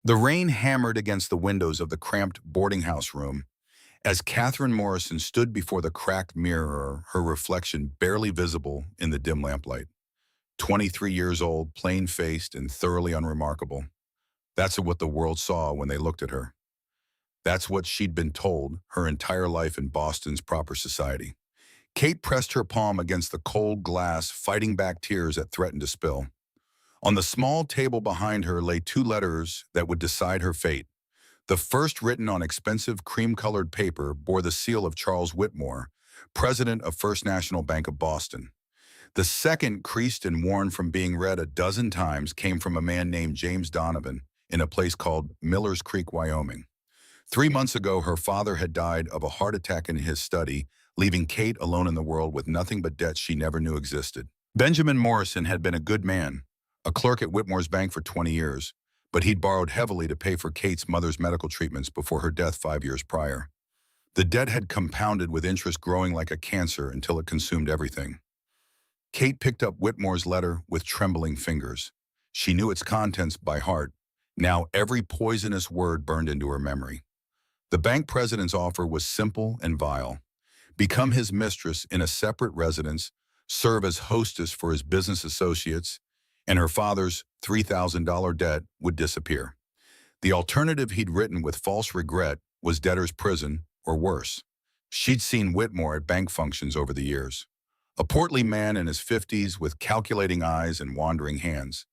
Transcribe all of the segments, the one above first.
The rain hammered against the windows of the cramped boarding house room. As Catherine Morrison stood before the cracked mirror, her reflection barely visible in the dim lamplight. 23 years old, plain-faced, and thoroughly unremarkable. That's what the world saw when they looked at her. That's what she'd been told her entire life in Boston's proper society. Kate pressed her palm against the cold glass, fighting back tears that threatened to spill. On the small table behind her lay two letters that would decide her fate. The first, written on expensive cream-colored paper, bore the seal of Charles Whitmore, president of First National Bank of Boston. The second, creased and worn from being read a dozen times, came from a man named James Donovan in a place called Miller's Creek, Wyoming. 3 months ago, her father had died of a heart attack in his study, leaving Kate alone in the world with nothing but debts she never knew existed. Benjamin Morrison had been a good man, a clerk at Whitmore's bank for 20 years, but he'd borrowed heavily to pay for Kate's mother's medical treatments before her death 5 years prior. The debt had compounded with interest growing like a cancer until it consumed everything. Kate picked up Whitmore's letter with trembling fingers. She knew its contents by heart. Now every poisonous word burned into her memory. The bank president's offer was simple and vile. Become his mistress in a separate residence, serve as hostess for his business associates, and her father's $3,000 debt would disappear. The alternative he'd written with false regret was debtor's prison, or worse. She'd seen Whitmore at bank functions over the years. A portly man in his 50s with calculating eyes and wandering hands.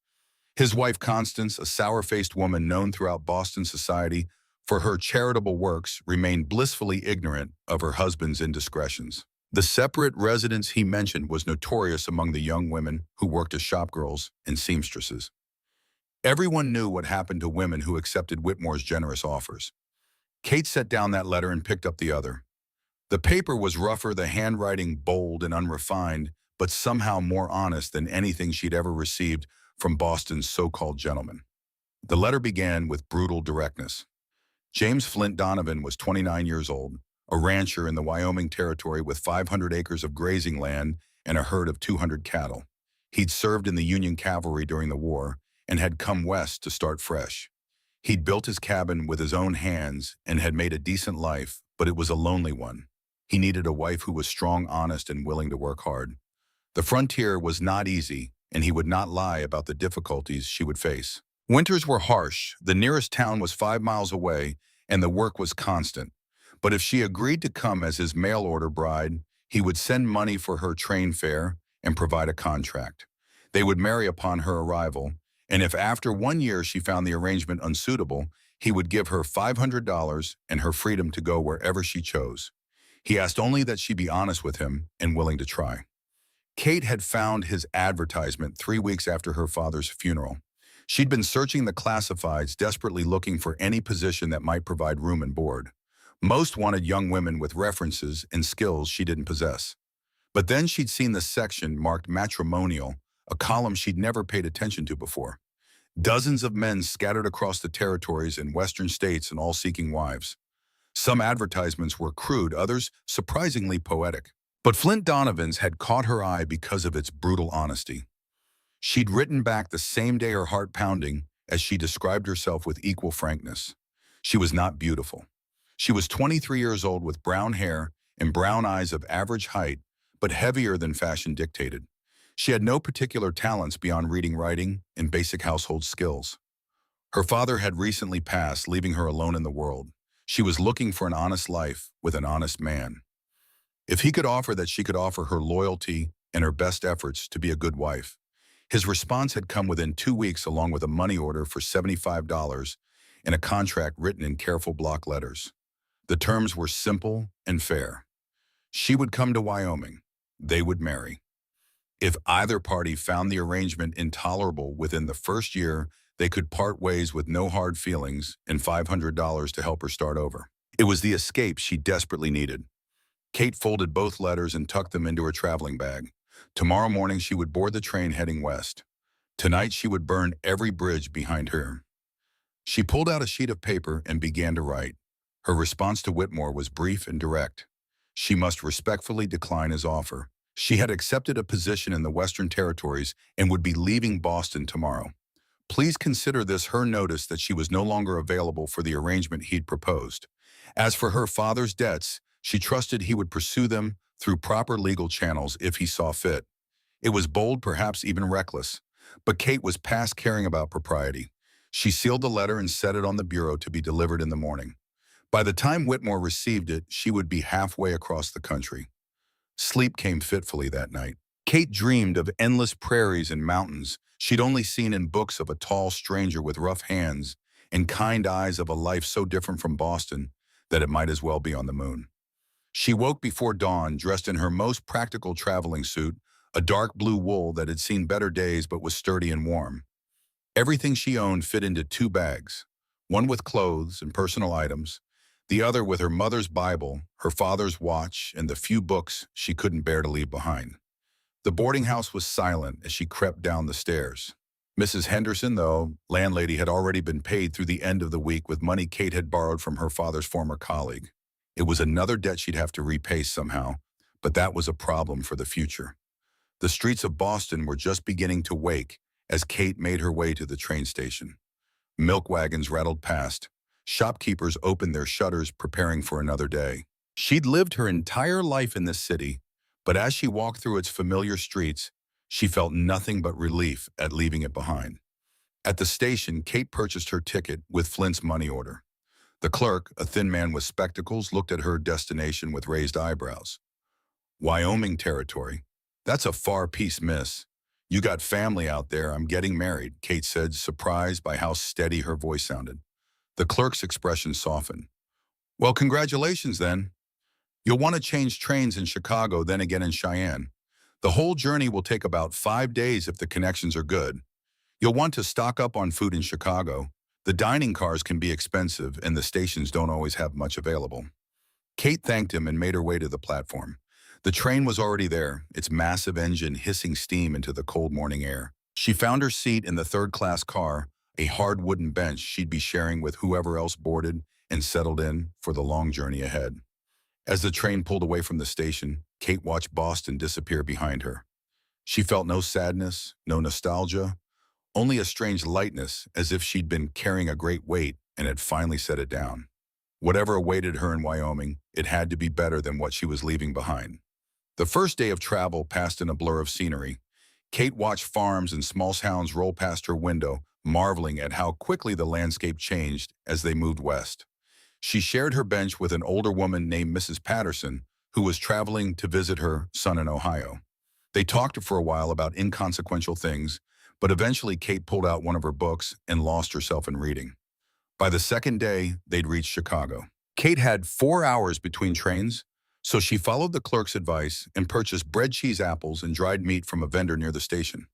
His wife Constance, a sour-faced woman known throughout Boston society for her charitable works, remained blissfully ignorant of her husband's indiscretions. The separate residence he mentioned was notorious among the young women who worked as shopgirls and seamstresses. Everyone knew what happened to women who accepted Whitmore's generous offers. Kate set down that letter and picked up the other. The paper was rougher, the handwriting bold and unrefined, but somehow more honest than anything she'd ever received from Boston's so-called gentlemen. The letter began with brutal directness. James Flint Donovan was 29 years old, a rancher in the Wyoming Territory with 500 acres of grazing land and a herd of 200 cattle. He'd served in the Union cavalry during the war and had come west to start fresh. He'd built his cabin with his own hands and had made a decent life, but it was a lonely one. He needed a wife who was strong, honest, and willing to work hard. The frontier was not easy, and he would not lie about the difficulties she would face. Winters were harsh, the nearest town was 5 miles away, and the work was constant. But if she agreed to come as his mail-order bride, he would send money for her train fare and provide a contract. They would marry upon her arrival, and if after 1 year she found the arrangement unsuitable, he would give her $500 and her freedom to go wherever she chose. He asked only that she be honest with him and willing to try. Kate had found his advertisement 3 weeks after her father's funeral. She'd been searching the classifieds, desperately looking for any position that might provide room and board. Most wanted young women with references and skills she didn't possess. But then she'd seen the section marked matrimonial, a column she'd never paid attention to before. Dozens of men scattered across the territories in western states and all seeking wives. Some advertisements were crude, others surprisingly poetic. But Flint Donovan's had caught her eye because of its brutal honesty. She'd written back the same day, her heart pounding, as she described herself with equal frankness. She was not beautiful. She was 23 years old with brown hair and brown eyes of average height, but heavier than fashion dictated. She had no particular talents beyond reading, writing, and basic household skills. Her father had recently passed, leaving her alone in the world. She was looking for an honest life with an honest man. If he could offer that, she could offer her loyalty and her best efforts to be a good wife. His response had come within 2 weeks, along with a money order for $75 and a contract written in careful block letters. The terms were simple and fair. She would come to Wyoming. They would marry. If either party found the arrangement intolerable within the first year, they could part ways with no hard feelings and $500 to help her start over. It was the escape she desperately needed. Kate folded both letters and tucked them into her traveling bag. Tomorrow morning she would board the train heading west. Tonight she would burn every bridge behind her. She pulled out a sheet of paper and began to write. Her response to Whitmore was brief and direct. She must respectfully decline his offer. She had accepted a position in the Western Territories and would be leaving Boston tomorrow. Please consider this her notice that she was no longer available for the arrangement he'd proposed. As for her father's debts, she trusted he would pursue them through proper legal channels if he saw fit. It was bold, perhaps even reckless, but Kate was past caring about propriety. She sealed the letter and set it on the bureau to be delivered in the morning. By the time Whitmore received it, she would be halfway across the country. Sleep came fitfully that night. Kate dreamed of endless prairies and mountains she'd only seen in books, of a tall stranger with rough hands and kind eyes, of a life so different from Boston that it might as well be on the moon. She woke before dawn, dressed in her most practical traveling suit, a dark blue wool that had seen better days but was sturdy and warm. Everything she owned fit into two bags, one with clothes and personal items, the other with her mother's Bible, her father's watch, and the few books she couldn't bear to leave behind. The boarding house was silent as she crept down the stairs. Mrs. Henderson, though, landlady, had already been paid through the end of the week with money Kate had borrowed from her father's former colleague. It was another debt she'd have to repay somehow, but that was a problem for the future. The streets of Boston were just beginning to wake as Kate made her way to the train station. Milk wagons rattled past. Shopkeepers opened their shutters, preparing for another day. She'd lived her entire life in this city, but as she walked through its familiar streets, she felt nothing but relief at leaving it behind. At the station, Kate purchased her ticket with Flint's money order. The clerk, a thin man with spectacles, looked at her destination with raised eyebrows. Wyoming territory. That's a far piece, miss. You got family out there. I'm getting married, Kate said, surprised by how steady her voice sounded. The clerk's expression softened. Well, congratulations then. You'll want to change trains in Chicago, then again in Cheyenne. The whole journey will take about 5 days if the connections are good. You'll want to stock up on food in Chicago. The dining cars can be expensive and the stations don't always have much available. Kate thanked him and made her way to the platform. The train was already there, its massive engine hissing steam into the cold morning air. She found her seat in the third-class car, a hard wooden bench she'd be sharing with whoever else boarded, and settled in for the long journey ahead. As the train pulled away from the station, Kate watched Boston disappear behind her. She felt no sadness, no nostalgia, only a strange lightness, as if she'd been carrying a great weight and had finally set it down. Whatever awaited her in Wyoming, it had to be better than what she was leaving behind. The first day of travel passed in a blur of scenery. Kate watched farms and small towns roll past her window, marveling at how quickly the landscape changed as they moved west. She shared her bench with an older woman named Mrs. Patterson, who was traveling to visit her son in Ohio. They talked for a while about inconsequential things, but eventually Kate pulled out one of her books and lost herself in reading. By the second day, they'd reached Chicago. Kate had 4 hours between trains, so she followed the clerk's advice and purchased bread, cheese, apples, and dried meat from a vendor near the station.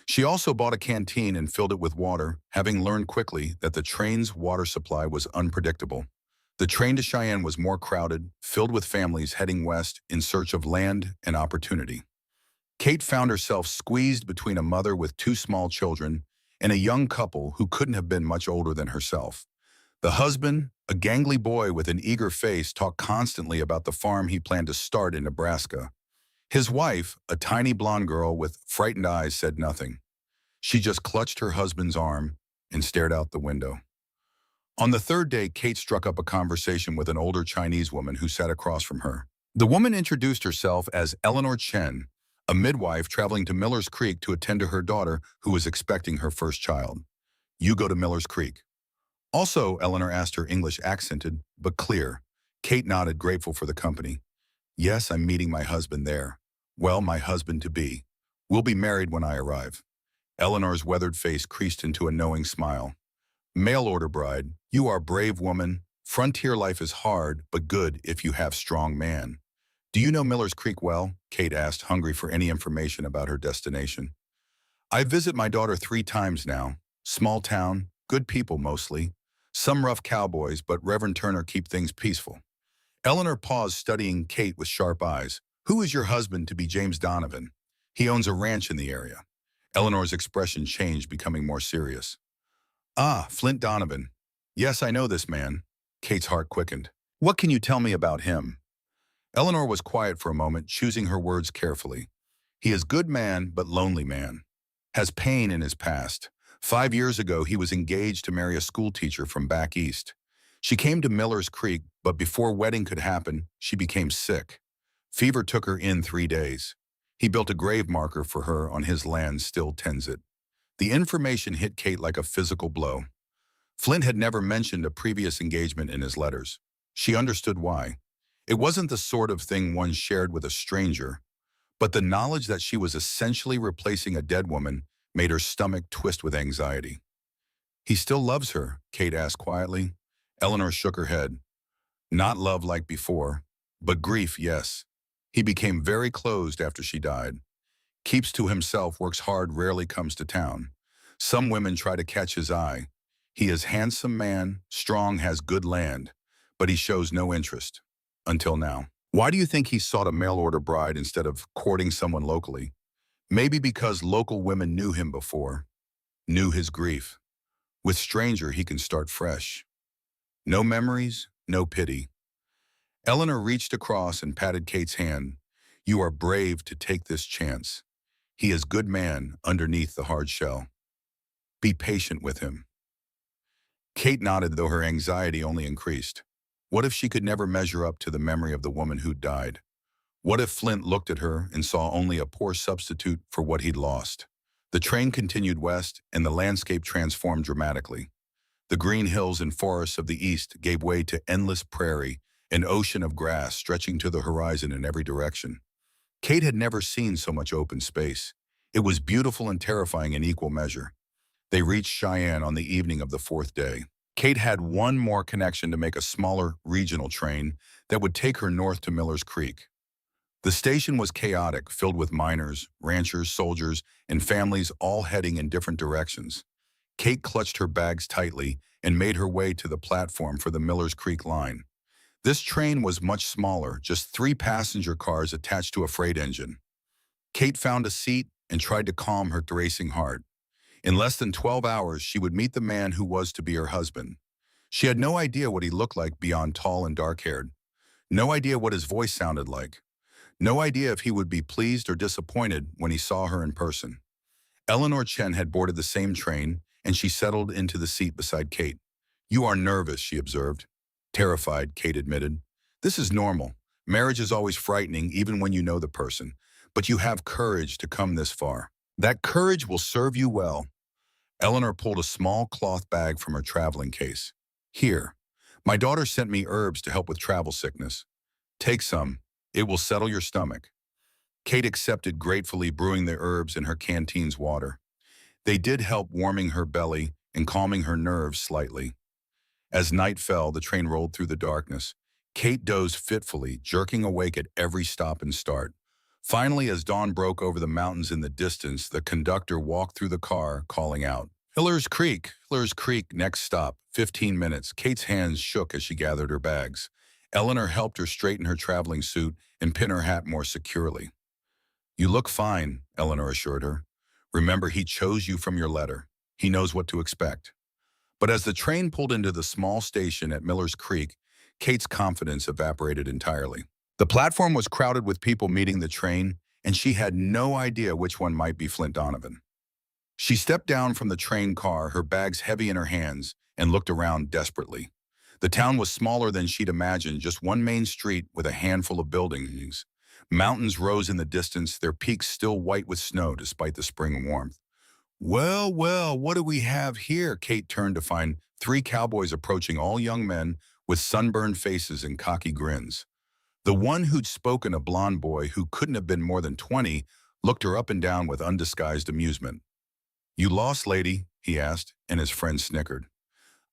She also bought a canteen and filled it with water, having learned quickly that the train's water supply was unpredictable. The train to Cheyenne was more crowded, filled with families heading west in search of land and opportunity. Kate found herself squeezed between a mother with 2 small children and a young couple who couldn't have been much older than herself. The husband, a gangly boy with an eager face, talked constantly about the farm he planned to start in Nebraska. His wife, a tiny blonde girl with frightened eyes, said nothing. She just clutched her husband's arm and stared out the window. On the third day, Kate struck up a conversation with an older Chinese woman who sat across from her. The woman introduced herself as Eleanor Chen, a midwife traveling to Miller's Creek to attend to her daughter who was expecting her first child. You go to Miller's Creek. Also, Eleanor asked, her English accented but clear. Kate nodded, grateful for the company. Yes, I'm meeting my husband there. Well, my husband-to-be. We'll be married when I arrive. Eleanor's weathered face creased into a knowing smile. Mail-order bride, you are a brave woman. Frontier life is hard, but good if you have strong man. Do you know Miller's Creek well? Kate asked, hungry for any information about her destination. I visit my daughter 3 times now. Small town, good people mostly. Some rough cowboys, but Reverend Turner keep things peaceful. Eleanor paused, studying Kate with sharp eyes. Who is your husband to be James Donovan? He owns a ranch in the area. Eleanor's expression changed, becoming more serious. Ah, Flint Donovan. Yes, I know this man. Kate's heart quickened. What can you tell me about him? Eleanor was quiet for a moment, choosing her words carefully. He is good man, but lonely man. Has pain in his past. 5 years ago, he was engaged to marry a schoolteacher from back east. She came to Miller's Creek, but before wedding could happen, she became sick. Fever took her in 3 days. He built a grave marker for her on his land, still tends it. The information hit Kate like a physical blow. Flint had never mentioned a previous engagement in his letters. She understood why. It wasn't the sort of thing one shared with a stranger, but the knowledge that she was essentially replacing a dead woman made her stomach twist with anxiety. "He still loves her?" Kate asked quietly. Eleanor shook her head. "Not love like before, but grief, yes. He became very closed after she died. Keeps to himself, works hard, rarely comes to town. Some women try to catch his eye. He is handsome man, strong, has good land, but he shows no interest. Until now." Why do you think he sought a mail-order bride instead of courting someone locally? Maybe because local women knew him before, knew his grief. With stranger, he can start fresh. No memories, no pity. Eleanor reached across and patted Kate's hand. "You are brave to take this chance. He is good man underneath the hard shell. Be patient with him." Kate nodded, though her anxiety only increased. What if she could never measure up to the memory of the woman who'd died? What if Flint looked at her and saw only a poor substitute for what he'd lost? The train continued west, and the landscape transformed dramatically. The green hills and forests of the east gave way to endless prairie, an ocean of grass stretching to the horizon in every direction. Kate had never seen so much open space. It was beautiful and terrifying in equal measure. They reached Cheyenne on the evening of the fourth day. Kate had one more connection to make, a smaller regional train that would take her north to Miller's Creek. The station was chaotic, filled with miners, ranchers, soldiers, and families all heading in different directions. Kate clutched her bags tightly and made her way to the platform for the Miller's Creek line. This train was much smaller, just 3 passenger cars attached to a freight engine. Kate found a seat and tried to calm her racing heart. In less than 12 hours, she would meet the man who was to be her husband. She had no idea what he looked like beyond tall and dark-haired. No idea what his voice sounded like. No idea if he would be pleased or disappointed when he saw her in person. Eleanor Chen had boarded the same train, and she settled into the seat beside Kate. "You are nervous," she observed. "Terrified," Kate admitted. "This is normal. Marriage is always frightening, even when you know the person. But you have courage to come this far. That courage will serve you well." Eleanor pulled a small cloth bag from her traveling case. "Here. My daughter sent me herbs to help with travel sickness. Take some. It will settle your stomach." Kate accepted gratefully, brewing the herbs in her canteen's water. They did help warming her belly and calming her nerves slightly. As night fell, the train rolled through the darkness. Kate dozed fitfully, jerking awake at every stop and start. Finally, as dawn broke over the mountains in the distance, the conductor walked through the car, calling out, Miller's Creek, next stop, 15 minutes." Kate's hands shook as she gathered her bags. Eleanor helped her straighten her traveling suit and pin her hat more securely. "You look fine," Eleanor assured her. "Remember, he chose you from your letter. He knows what to expect." But as the train pulled into the small station at Miller's Creek, Kate's confidence evaporated entirely. The platform was crowded with people meeting the train, and she had no idea which one might be Flint Donovan. She stepped down from the train car, her bags heavy in her hands, and looked around desperately. The town was smaller than she'd imagined, just one main street with a handful of buildings. Mountains rose in the distance, their peaks still white with snow despite the spring warmth. Well, what do we have here?" Kate turned to find 3 cowboys approaching, all young men with sunburned faces and cocky grins. The one who'd spoken, a blond boy who couldn't have been more than 20, looked her up and down with undisguised amusement. "You lost, lady?" he asked, and his friend snickered.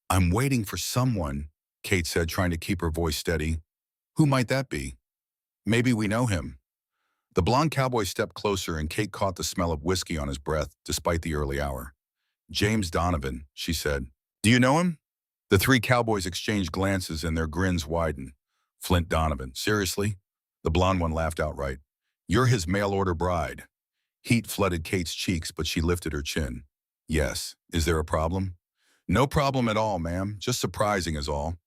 "I'm waiting for someone," Kate said, trying to keep her voice steady. "Who might that be?" "Maybe we know him." The blond cowboy stepped closer, and Kate caught the smell of whiskey on his breath, despite the early hour. "James Donovan," she said. "Do you know him?" The 3 cowboys exchanged glances, and their grins widened. "Flint Donovan, seriously?" The blond one laughed outright. "You're his mail-order bride." Heat flooded Kate's cheeks, but she lifted her chin. "Yes. Is there a problem?" "No problem at all, ma'am. Just surprising is all."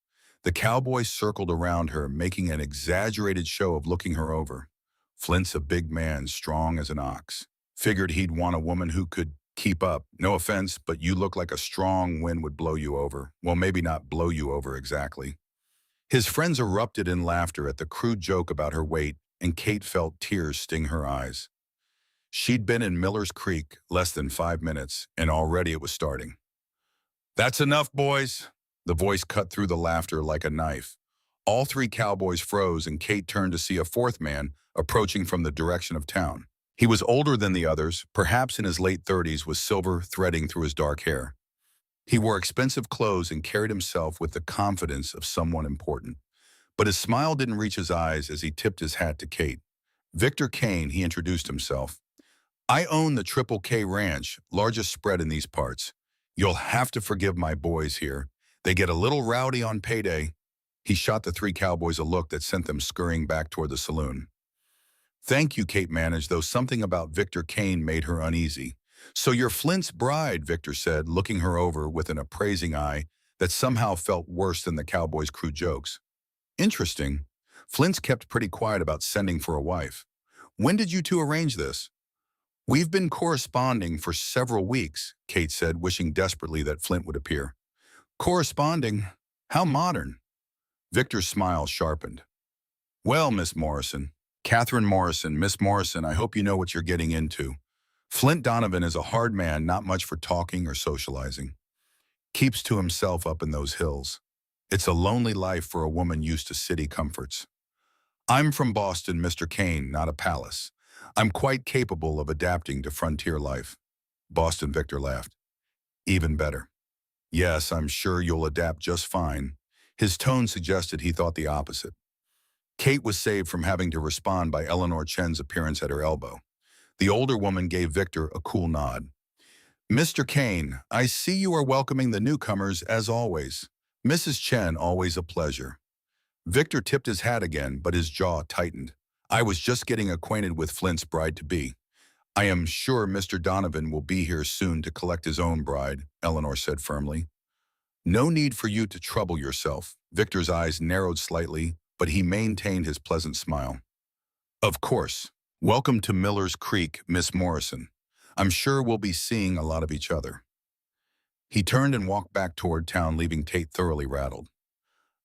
The cowboy circled around her, making an exaggerated show of looking her over. "Flint's a big man, strong as an ox. Figured he'd want a woman who could Keep up. No offense, but you look like a strong wind would blow you over. Well, maybe not blow you over exactly. His friends erupted in laughter at the crude joke about her weight, and Kate felt tears sting her eyes. She'd been in Miller's Creek less than 5 minutes, and already it was starting. That's enough, boys. The voice cut through the laughter like a knife. All three cowboys froze, and Kate turned to see a fourth man approaching from the direction of town. He was older than the others, perhaps in his late 30s, with silver threading through his dark hair. He wore expensive clothes and carried himself with the confidence of someone important. But his smile didn't reach his eyes as he tipped his hat to Kate. Victor Kane, he introduced himself. I own the Triple K Ranch, largest spread in these parts. You'll have to forgive my boys here. They get a little rowdy on payday. He shot the three cowboys a look that sent them scurrying back toward the saloon. Thank you, Kate managed, though something about Victor Kane made her uneasy. So you're Flint's bride, Victor said, looking her over with an appraising eye that somehow felt worse than the cowboys' crude jokes. Interesting. Flint's kept pretty quiet about sending for a wife. When did you two arrange this? We've been corresponding for several weeks, Kate said, wishing desperately that Flint would appear. Corresponding? How modern. Victor's smile sharpened. Well, Miss Morrison, Catherine Morrison, Miss Morrison, I hope you know what you're getting into. Flint Donovan is a hard man, not much for talking or socializing. Keeps to himself up in those hills. It's a lonely life for a woman used to city comforts. I'm from Boston, Mr. Kane, not a palace. I'm quite capable of adapting to frontier life. Boston, Victor laughed. Even better. Yes, I'm sure you'll adapt just fine. His tone suggested he thought the opposite. Kate was saved from having to respond by Eleanor Chen's appearance at her elbow. The older woman gave Victor a cool nod. Mr. Kane, I see you are welcoming the newcomers as always. Mrs. Chen, always a pleasure. Victor tipped his hat again, but his jaw tightened. I was just getting acquainted with Flint's bride-to-be. I am sure Mr. Donovan will be here soon to collect his own bride, Eleanor said firmly. No need for you to trouble yourself. Victor's eyes narrowed slightly, but he maintained his pleasant smile. Of course. Welcome to Miller's Creek, Miss Morrison. I'm sure we'll be seeing a lot of each other. He turned and walked back toward town, leaving Kate thoroughly rattled.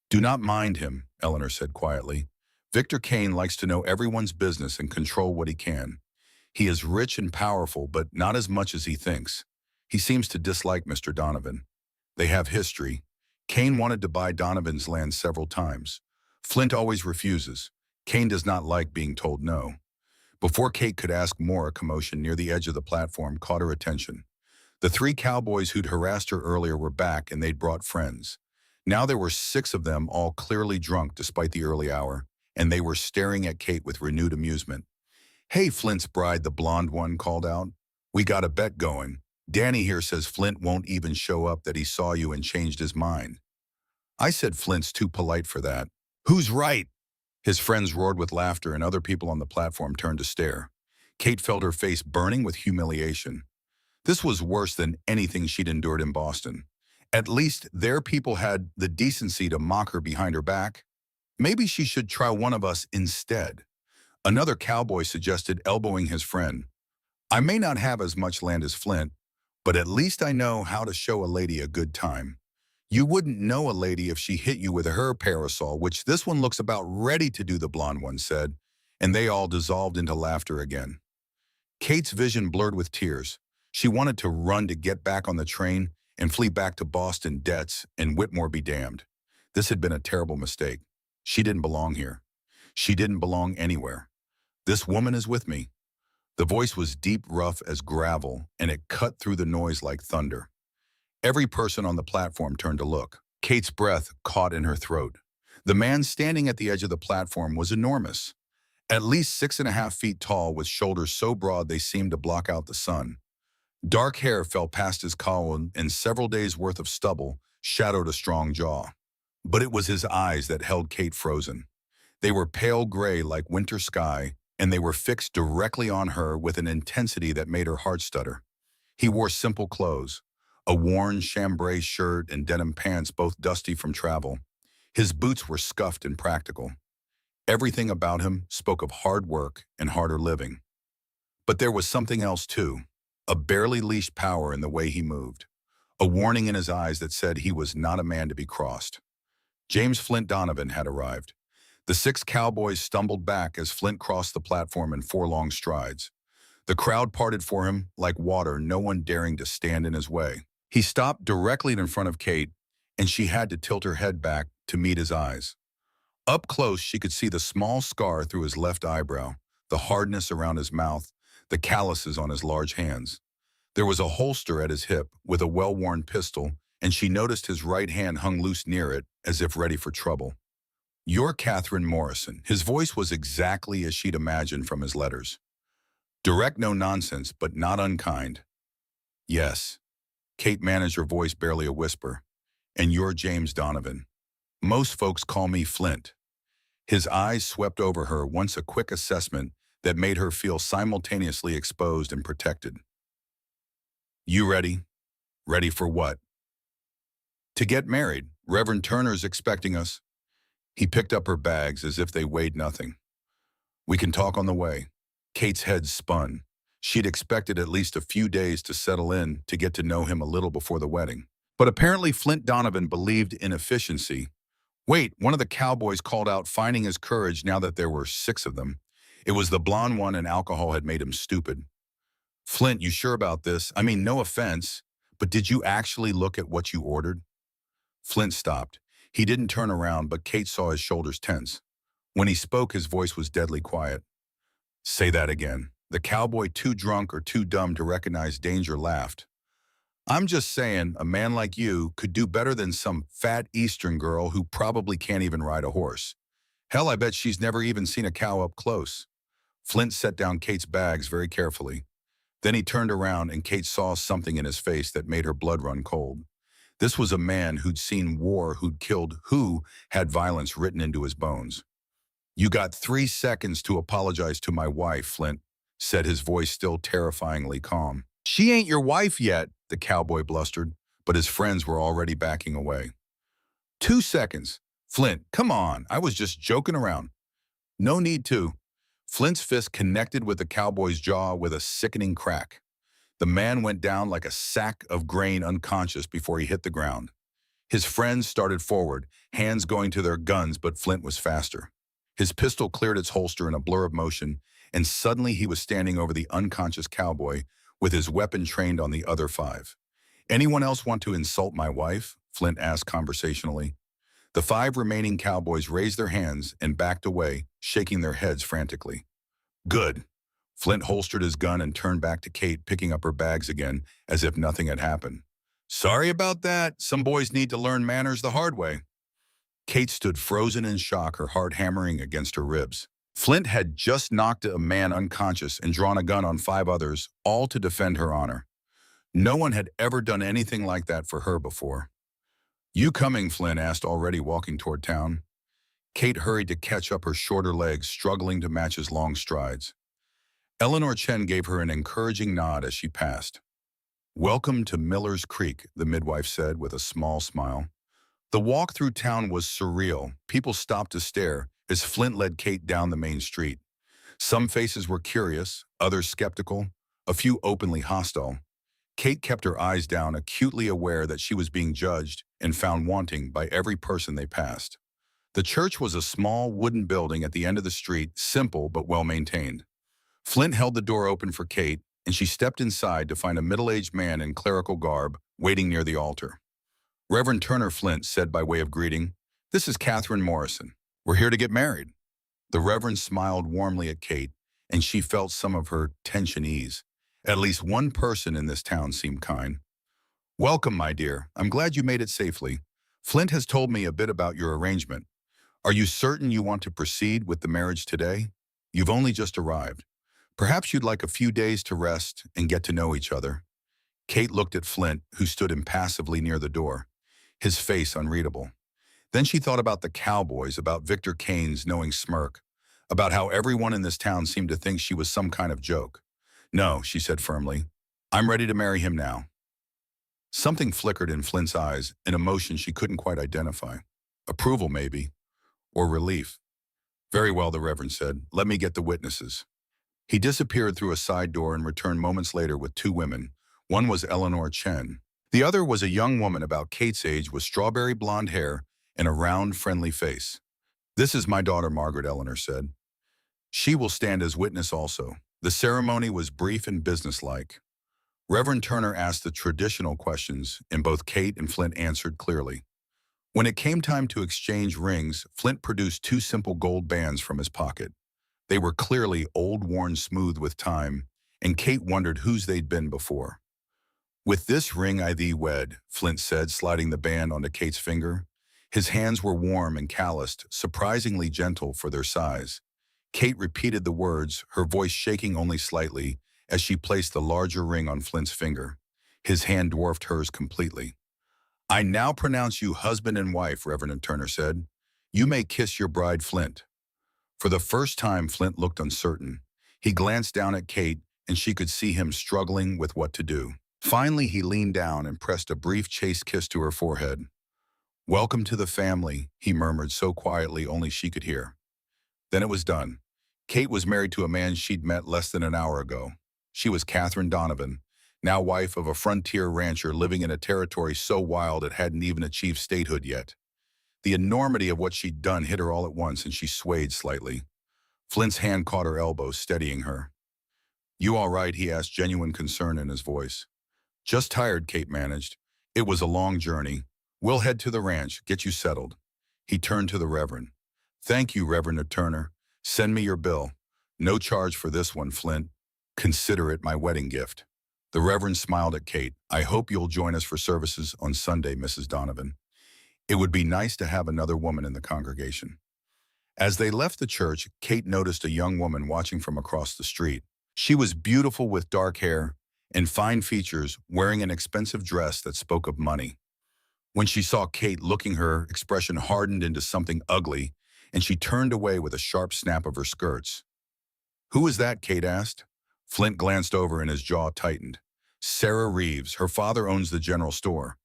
Do not mind him, Eleanor said quietly. Victor Kane likes to know everyone's business and control what he can. He is rich and powerful, but not as much as he thinks. He seems to dislike Mr. Donovan. They have history. Kane wanted to buy Donovan's land several times. Flint always refuses. Kane does not like being told no. Before Kate could ask more, a commotion near the edge of the platform caught her attention. The three cowboys who'd harassed her earlier were back, and they'd brought friends. Now there were 6 of them, all clearly drunk despite the early hour, and they were staring at Kate with renewed amusement. Hey, Flint's bride, the blonde one called out. We got a bet going. Danny here says Flint won't even show up, that he saw you and changed his mind. I said Flint's too polite for that. Who's right? His friends roared with laughter, and other people on the platform turned to stare. Kate felt her face burning with humiliation. This was worse than anything she'd endured in Boston. At least their people had the decency to mock her behind her back. Maybe she should try one of us instead. Another cowboy suggested, elbowing his friend. I may not have as much land as Flint, but at least I know how to show a lady a good time. You wouldn't know a lady if she hit you with her parasol, which this one looks about ready to do, the blonde one said, and they all dissolved into laughter again. Kate's vision blurred with tears. She wanted to run to get back on the train and flee back to Boston debts and Whitmore be damned. This had been a terrible mistake. She didn't belong here. She didn't belong anywhere. This woman is with me. The voice was deep, rough as gravel, and it cut through the noise like thunder. Every person on the platform turned to look. Kate's breath caught in her throat. The man standing at the edge of the platform was enormous. At least 6.5 feet tall, with shoulders so broad they seemed to block out the sun. Dark hair fell past his collar, and several days' worth of stubble shadowed a strong jaw. But it was his eyes that held Kate frozen. They were pale gray like winter sky, and they were fixed directly on her with an intensity that made her heart stutter. He wore simple clothes, a worn chambray shirt and denim pants, both dusty from travel. His boots were scuffed and practical. Everything about him spoke of hard work and harder living. But there was something else too, a barely leashed power in the way he moved, a warning in his eyes that said he was not a man to be crossed. James Flint Donovan had arrived. The six cowboys stumbled back as Flint crossed the platform in 4 long strides. The crowd parted for him like water, no one daring to stand in his way. He stopped directly in front of Kate, and she had to tilt her head back to meet his eyes. Up close, she could see the small scar through his left eyebrow, the hardness around his mouth, the calluses on his large hands. There was a holster at his hip with a well-worn pistol, and she noticed his right hand hung loose near it, as if ready for trouble. "You're Catherine Morrison." His voice was exactly as she'd imagined from his letters. Direct, no nonsense, but not unkind. "Yes." Kate managed her voice barely a whisper. "And you're James Donovan." "Most folks call me Flint." His eyes swept over her, once a quick assessment that made her feel simultaneously exposed and protected. "You ready?" "Ready for what?" "To get married. Reverend Turner's expecting us." He picked up her bags as if they weighed nothing. "We can talk on the way." Kate's head spun. She'd expected at least a few days to settle in, to get to know him a little before the wedding. But apparently Flint Donovan believed in efficiency. "Wait," one of the cowboys called out, finding his courage now that there were 6 of them. It was the blonde one, and alcohol had made him stupid. "Flint, you sure about this? I mean, no offense, but did you actually look at what you ordered?" Flint stopped. He didn't turn around, but Kate saw his shoulders tense. When he spoke, his voice was deadly quiet. "Say that again." The cowboy, too drunk or too dumb to recognize danger, laughed. "I'm just saying, a man like you could do better than some fat Eastern girl who probably can't even ride a horse. Hell, I bet she's never even seen a cow up close." Flint set down Kate's bags very carefully. Then he turned around, and Kate saw something in his face that made her blood run cold. This was a man who'd seen war, who'd killed, who had violence written into his bones. "You got 3 seconds to apologize to my wife," Flint said, his voice still terrifyingly calm. "She ain't your wife yet," the cowboy blustered, but his friends were already backing away. "2 seconds. Flint, come on, I was just joking around." "No need to." Flint's fist connected with the cowboy's jaw with a sickening crack. The man went down like a sack of grain, unconscious before he hit the ground. His friends started forward, hands going to their guns, but Flint was faster. His pistol cleared its holster in a blur of motion, and suddenly he was standing over the unconscious cowboy with his weapon trained on the other 5. "Anyone else want to insult my wife?" Flint asked conversationally. The 5 remaining cowboys raised their hands and backed away, shaking their heads frantically. "Good." Flint holstered his gun and turned back to Kate, picking up her bags again, as if nothing had happened. "Sorry about that. Some boys need to learn manners the hard way." Kate stood frozen in shock, her heart hammering against her ribs. Flint had just knocked a man unconscious and drawn a gun on 5 others, all to defend her honor. No one had ever done anything like that for her before. "You coming?" Flint asked, already walking toward town. Kate hurried to catch up her shorter legs, struggling to match his long strides. Eleanor Chen gave her an encouraging nod as she passed. "Welcome to Miller's Creek," the midwife said with a small smile. The walk through town was surreal. People stopped to stare as Flint led Kate down the main street. Some faces were curious, others skeptical, a few openly hostile. Kate kept her eyes down, acutely aware that she was being judged and found wanting by every person they passed. The church was a small wooden building at the end of the street, simple but well-maintained. Flint held the door open for Kate, and she stepped inside to find a middle-aged man in clerical garb waiting near the altar. "Reverend Turner," Flint said by way of greeting, "this is Catherine Morrison. We're here to get married." The Reverend smiled warmly at Kate, and she felt some of her tension ease. At least one person in this town seemed kind. "Welcome, my dear. I'm glad you made it safely. Flint has told me a bit about your arrangement. Are you certain you want to proceed with the marriage today? You've only just arrived. Perhaps you'd like a few days to rest and get to know each other." Kate looked at Flint, who stood impassively near the door, his face unreadable. Then she thought about the cowboys, about Victor Kane's knowing smirk, about how everyone in this town seemed to think she was some kind of joke. "No," she said firmly. "I'm ready to marry him now." Something flickered in Flint's eyes, an emotion she couldn't quite identify. Approval, maybe, or relief. "Very well," the Reverend said. "Let me get the witnesses." He disappeared through a side door and returned moments later with two women. One was Eleanor Chen. The other was a young woman about Kate's age with strawberry blonde hair and a round, friendly face. "This is my daughter Margaret," Eleanor said. "She will stand as witness also." The ceremony was brief and businesslike. Reverend Turner asked the traditional questions, and both Kate and Flint answered clearly. When it came time to exchange rings, Flint produced two simple gold bands from his pocket. They were clearly old, worn smooth with time, and Kate wondered whose they'd been before. "With this ring I thee wed," Flint said, sliding the band onto Kate's finger. His hands were warm and calloused, surprisingly gentle for their size. Kate repeated the words, her voice shaking only slightly, as she placed the larger ring on Flint's finger. His hand dwarfed hers completely. "I now pronounce you husband and wife," Reverend Turner said. "You may kiss your bride, Flint." For the first time, Flint looked uncertain. He glanced down at Kate, and she could see him struggling with what to do. Finally, he leaned down and pressed a brief chaste kiss to her forehead. "Welcome to the family," he murmured so quietly only she could hear. Then it was done. Kate was married to a man she'd met less than an hour ago. She was Catherine Donovan, now wife of a frontier rancher living in a territory so wild it hadn't even achieved statehood yet. The enormity of what she'd done hit her all at once, and she swayed slightly. Flint's hand caught her elbow, steadying her. "You all right?" he asked, genuine concern in his voice. "Just tired," Kate managed. "It was a long journey. We'll head to the ranch, get you settled." He turned to the Reverend. "Thank you, Reverend Turner. Send me your bill. No charge for this one, Flint. Consider it my wedding gift." The Reverend smiled at Kate. "I hope you'll join us for services on Sunday, Mrs. Donovan. It would be nice to have another woman in the congregation." As they left the church, Kate noticed a young woman watching from across the street. She was beautiful with dark hair and fine features, wearing an expensive dress that spoke of money. When she saw Kate looking, her expression hardened into something ugly, and she turned away with a sharp snap of her skirts. "Who is that?" Kate asked. Flint glanced over and his jaw tightened. "Sarah Reeves. Her father owns the general store.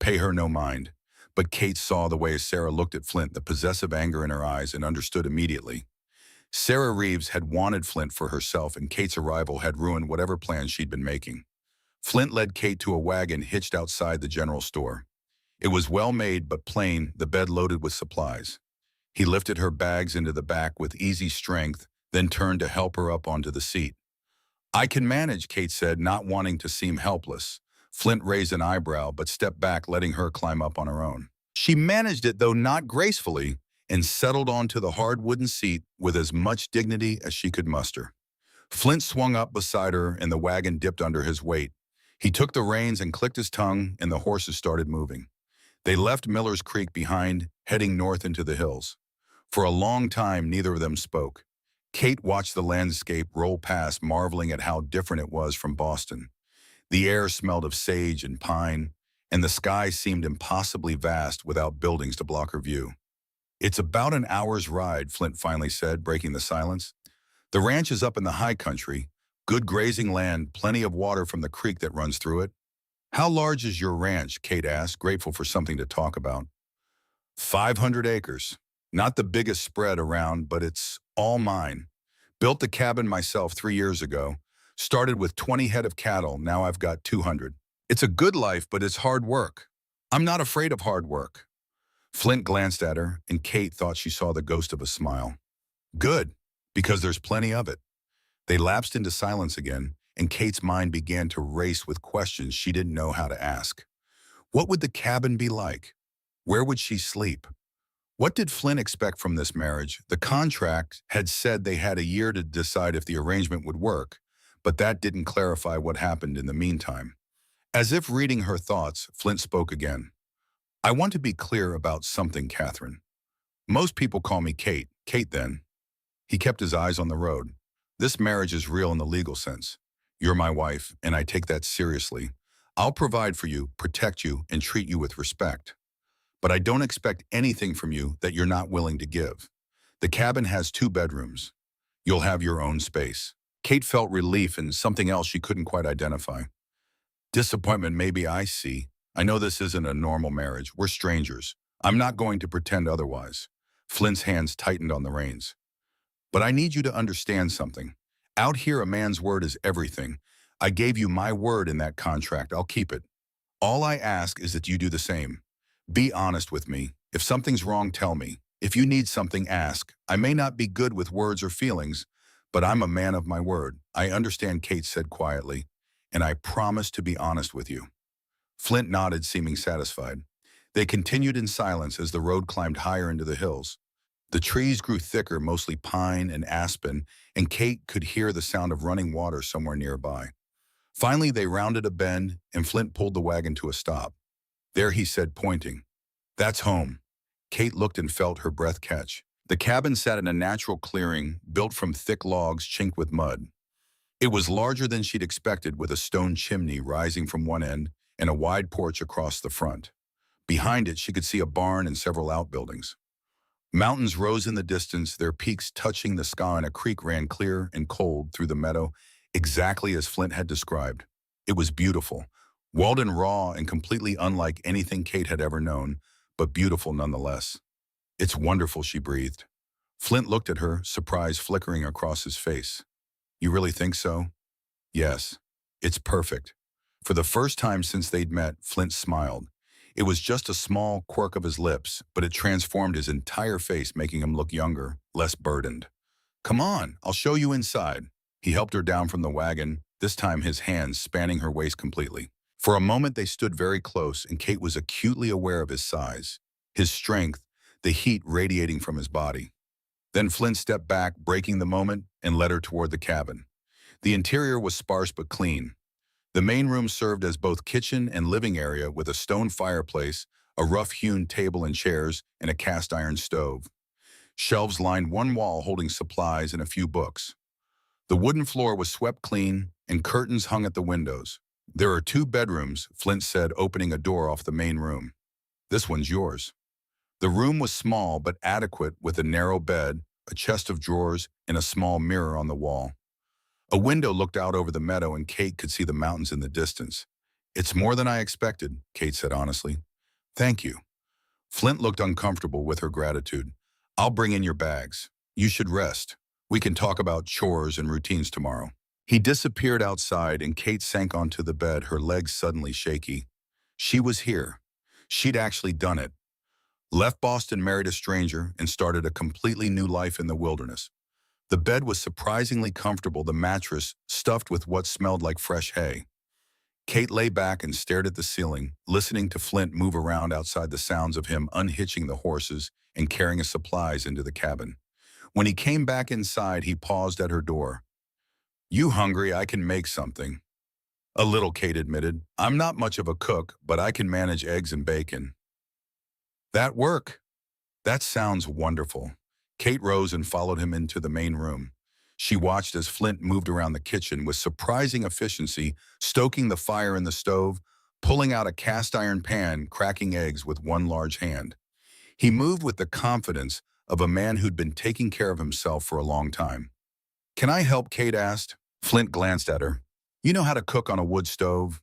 Pay her no mind." But Kate saw the way Sarah looked at Flint, the possessive anger in her eyes, and understood immediately. Sarah Reeves had wanted Flint for herself, and Kate's arrival had ruined whatever plans she'd been making. Flint led Kate to a wagon hitched outside the general store. It was well made but plain, the bed loaded with supplies. He lifted her bags into the back with easy strength, then turned to help her up onto the seat. "I can manage," Kate said, not wanting to seem helpless. Flint raised an eyebrow but stepped back, letting her climb up on her own. She managed it, though not gracefully, and settled onto the hard wooden seat with as much dignity as she could muster. Flint swung up beside her, and the wagon dipped under his weight. He took the reins and clicked his tongue, and the horses started moving. They left Miller's Creek behind, heading north into the hills. For a long time, neither of them spoke. Kate watched the landscape roll past, marveling at how different it was from Boston. The air smelled of sage and pine, and the sky seemed impossibly vast without buildings to block her view. "It's about an hour's ride," Flint finally said, breaking the silence. "The ranch is up in the high country, good grazing land, plenty of water from the creek that runs through it." "How large is your ranch?" Kate asked, grateful for something to talk about. 500 acres. Not the biggest spread around, but it's all mine. Built the cabin myself 3 years ago. Started with 20 head of cattle, now I've got 200. It's a good life, but it's hard work. I'm not afraid of hard work." Flint glanced at her, and Kate thought she saw the ghost of a smile. "Good, because there's plenty of it." They lapsed into silence again, and Kate's mind began to race with questions she didn't know how to ask. What would the cabin be like? Where would she sleep? What did Flint expect from this marriage? The contract had said they had a year to decide if the arrangement would work, but that didn't clarify what happened in the meantime. As if reading her thoughts, Flint spoke again. "I want to be clear about something, Catherine. Most people call me Kate. Kate, then." He kept his eyes on the road. "This marriage is real in the legal sense. You're my wife, and I take that seriously. I'll provide for you, protect you, and treat you with respect. But I don't expect anything from you that you're not willing to give. The cabin has 2 bedrooms. You'll have your own space." Kate felt relief and something else she couldn't quite identify. "Disappointment, maybe. I see. I know this isn't a normal marriage. We're strangers. I'm not going to pretend otherwise." Flint's hands tightened on the reins. "But I need you to understand something. Out here, a man's word is everything. I gave you my word in that contract. I'll keep it. All I ask is that you do the same. Be honest with me. If something's wrong, tell me. If you need something, ask. I may not be good with words or feelings, but I'm a man of my word. I understand, Kate said quietly, and I promise to be honest with you. Flint nodded, seeming satisfied. They continued in silence as the road climbed higher into the hills. The trees grew thicker, mostly pine and aspen, and Kate could hear the sound of running water somewhere nearby. Finally, they rounded a bend, and Flint pulled the wagon to a stop. There, he said, pointing. That's home. Kate looked and felt her breath catch. The cabin sat in a natural clearing, built from thick logs chinked with mud. It was larger than she'd expected, with a stone chimney rising from one end and a wide porch across the front. Behind it, she could see a barn and several outbuildings. Mountains rose in the distance, their peaks touching the sky, and a creek ran clear and cold through the meadow, exactly as Flint had described. It was beautiful, wild and raw and completely unlike anything Kate had ever known, but beautiful nonetheless. It's wonderful, she breathed. Flint looked at her, surprise flickering across his face. You really think so? Yes. It's perfect. For the first time since they'd met, Flint smiled. It was just a small quirk of his lips, but it transformed his entire face, making him look younger, less burdened. Come on, I'll show you inside. He helped her down from the wagon, this time his hands spanning her waist completely. For a moment they stood very close, and Kate was acutely aware of his size, his strength, the heat radiating from his body. Then Flint stepped back, breaking the moment, and led her toward the cabin. The interior was sparse but clean. The main room served as both kitchen and living area, with a stone fireplace, a rough-hewn table and chairs, and a cast-iron stove. Shelves lined one wall holding supplies and a few books. The wooden floor was swept clean, and curtains hung at the windows. There are 2 bedrooms, Flint said, opening a door off the main room. This one's yours. The room was small but adequate, with a narrow bed, a chest of drawers, and a small mirror on the wall. A window looked out over the meadow, and Kate could see the mountains in the distance. It's more than I expected, Kate said honestly. Thank you. Flint looked uncomfortable with her gratitude. I'll bring in your bags. You should rest. We can talk about chores and routines tomorrow. He disappeared outside, and Kate sank onto the bed, her legs suddenly shaky. She was here. She'd actually done it. Left Boston, married a stranger, and started a completely new life in the wilderness. The bed was surprisingly comfortable, the mattress stuffed with what smelled like fresh hay. Kate lay back and stared at the ceiling, listening to Flint move around outside, the sounds of him unhitching the horses and carrying his supplies into the cabin. When he came back inside, he paused at her door. You hungry? I can make something. A little, Kate admitted. I'm not much of a cook, but I can manage eggs and bacon. That work? That sounds wonderful. Kate rose and followed him into the main room. She watched as Flint moved around the kitchen with surprising efficiency, stoking the fire in the stove, pulling out a cast-iron pan, cracking eggs with one large hand. He moved with the confidence of a man who'd been taking care of himself for a long time. Can I help? Kate asked. Flint glanced at her. You know how to cook on a wood stove?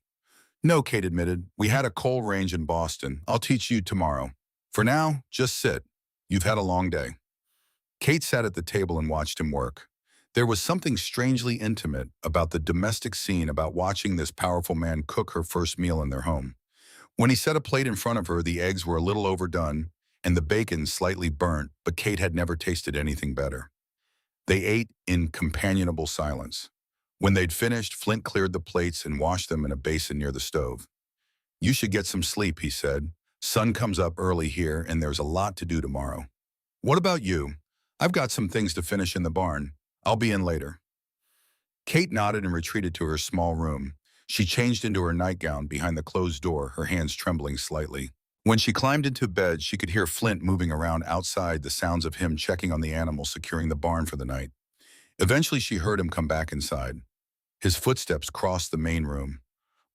No, Kate admitted. We had a coal range in Boston. I'll teach you tomorrow. For now, just sit. You've had a long day. Kate sat at the table and watched him work. There was something strangely intimate about the domestic scene, about watching this powerful man cook her first meal in their home. When he set a plate in front of her, the eggs were a little overdone and the bacon slightly burnt, but Kate had never tasted anything better. They ate in companionable silence. When they'd finished, Flint cleared the plates and washed them in a basin near the stove. You should get some sleep, he said. Sun comes up early here, and there's a lot to do tomorrow. What about you? I've got some things to finish in the barn. I'll be in later. Kate nodded and retreated to her small room. She changed into her nightgown behind the closed door, her hands trembling slightly. When she climbed into bed, she could hear Flint moving around outside, the sounds of him checking on the animals securing the barn for the night. Eventually, she heard him come back inside. His footsteps crossed the main room,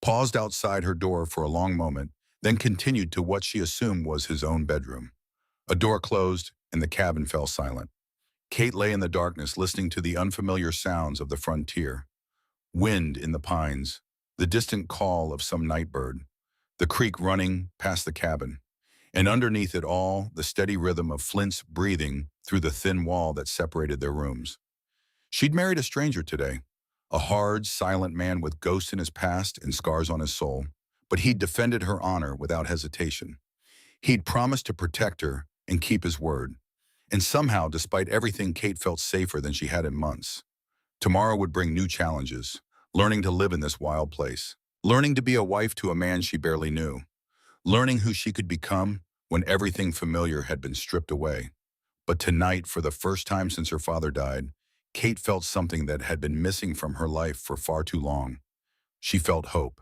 paused outside her door for a long moment, then continued to what she assumed was his own bedroom. A door closed, and the cabin fell silent. Kate lay in the darkness, listening to the unfamiliar sounds of the frontier. Wind in the pines, the distant call of some night bird, the creek running past the cabin, and underneath it all, the steady rhythm of Flint's breathing through the thin wall that separated their rooms. She'd married a stranger today, a hard, silent man with ghosts in his past and scars on his soul, but he'd defended her honor without hesitation. He'd promised to protect her and keep his word. And somehow, despite everything, Kate felt safer than she had in months. Tomorrow would bring new challenges, learning to live in this wild place, learning to be a wife to a man she barely knew, learning who she could become when everything familiar had been stripped away. But tonight, for the first time since her father died, Kate felt something that had been missing from her life for far too long. She felt hope.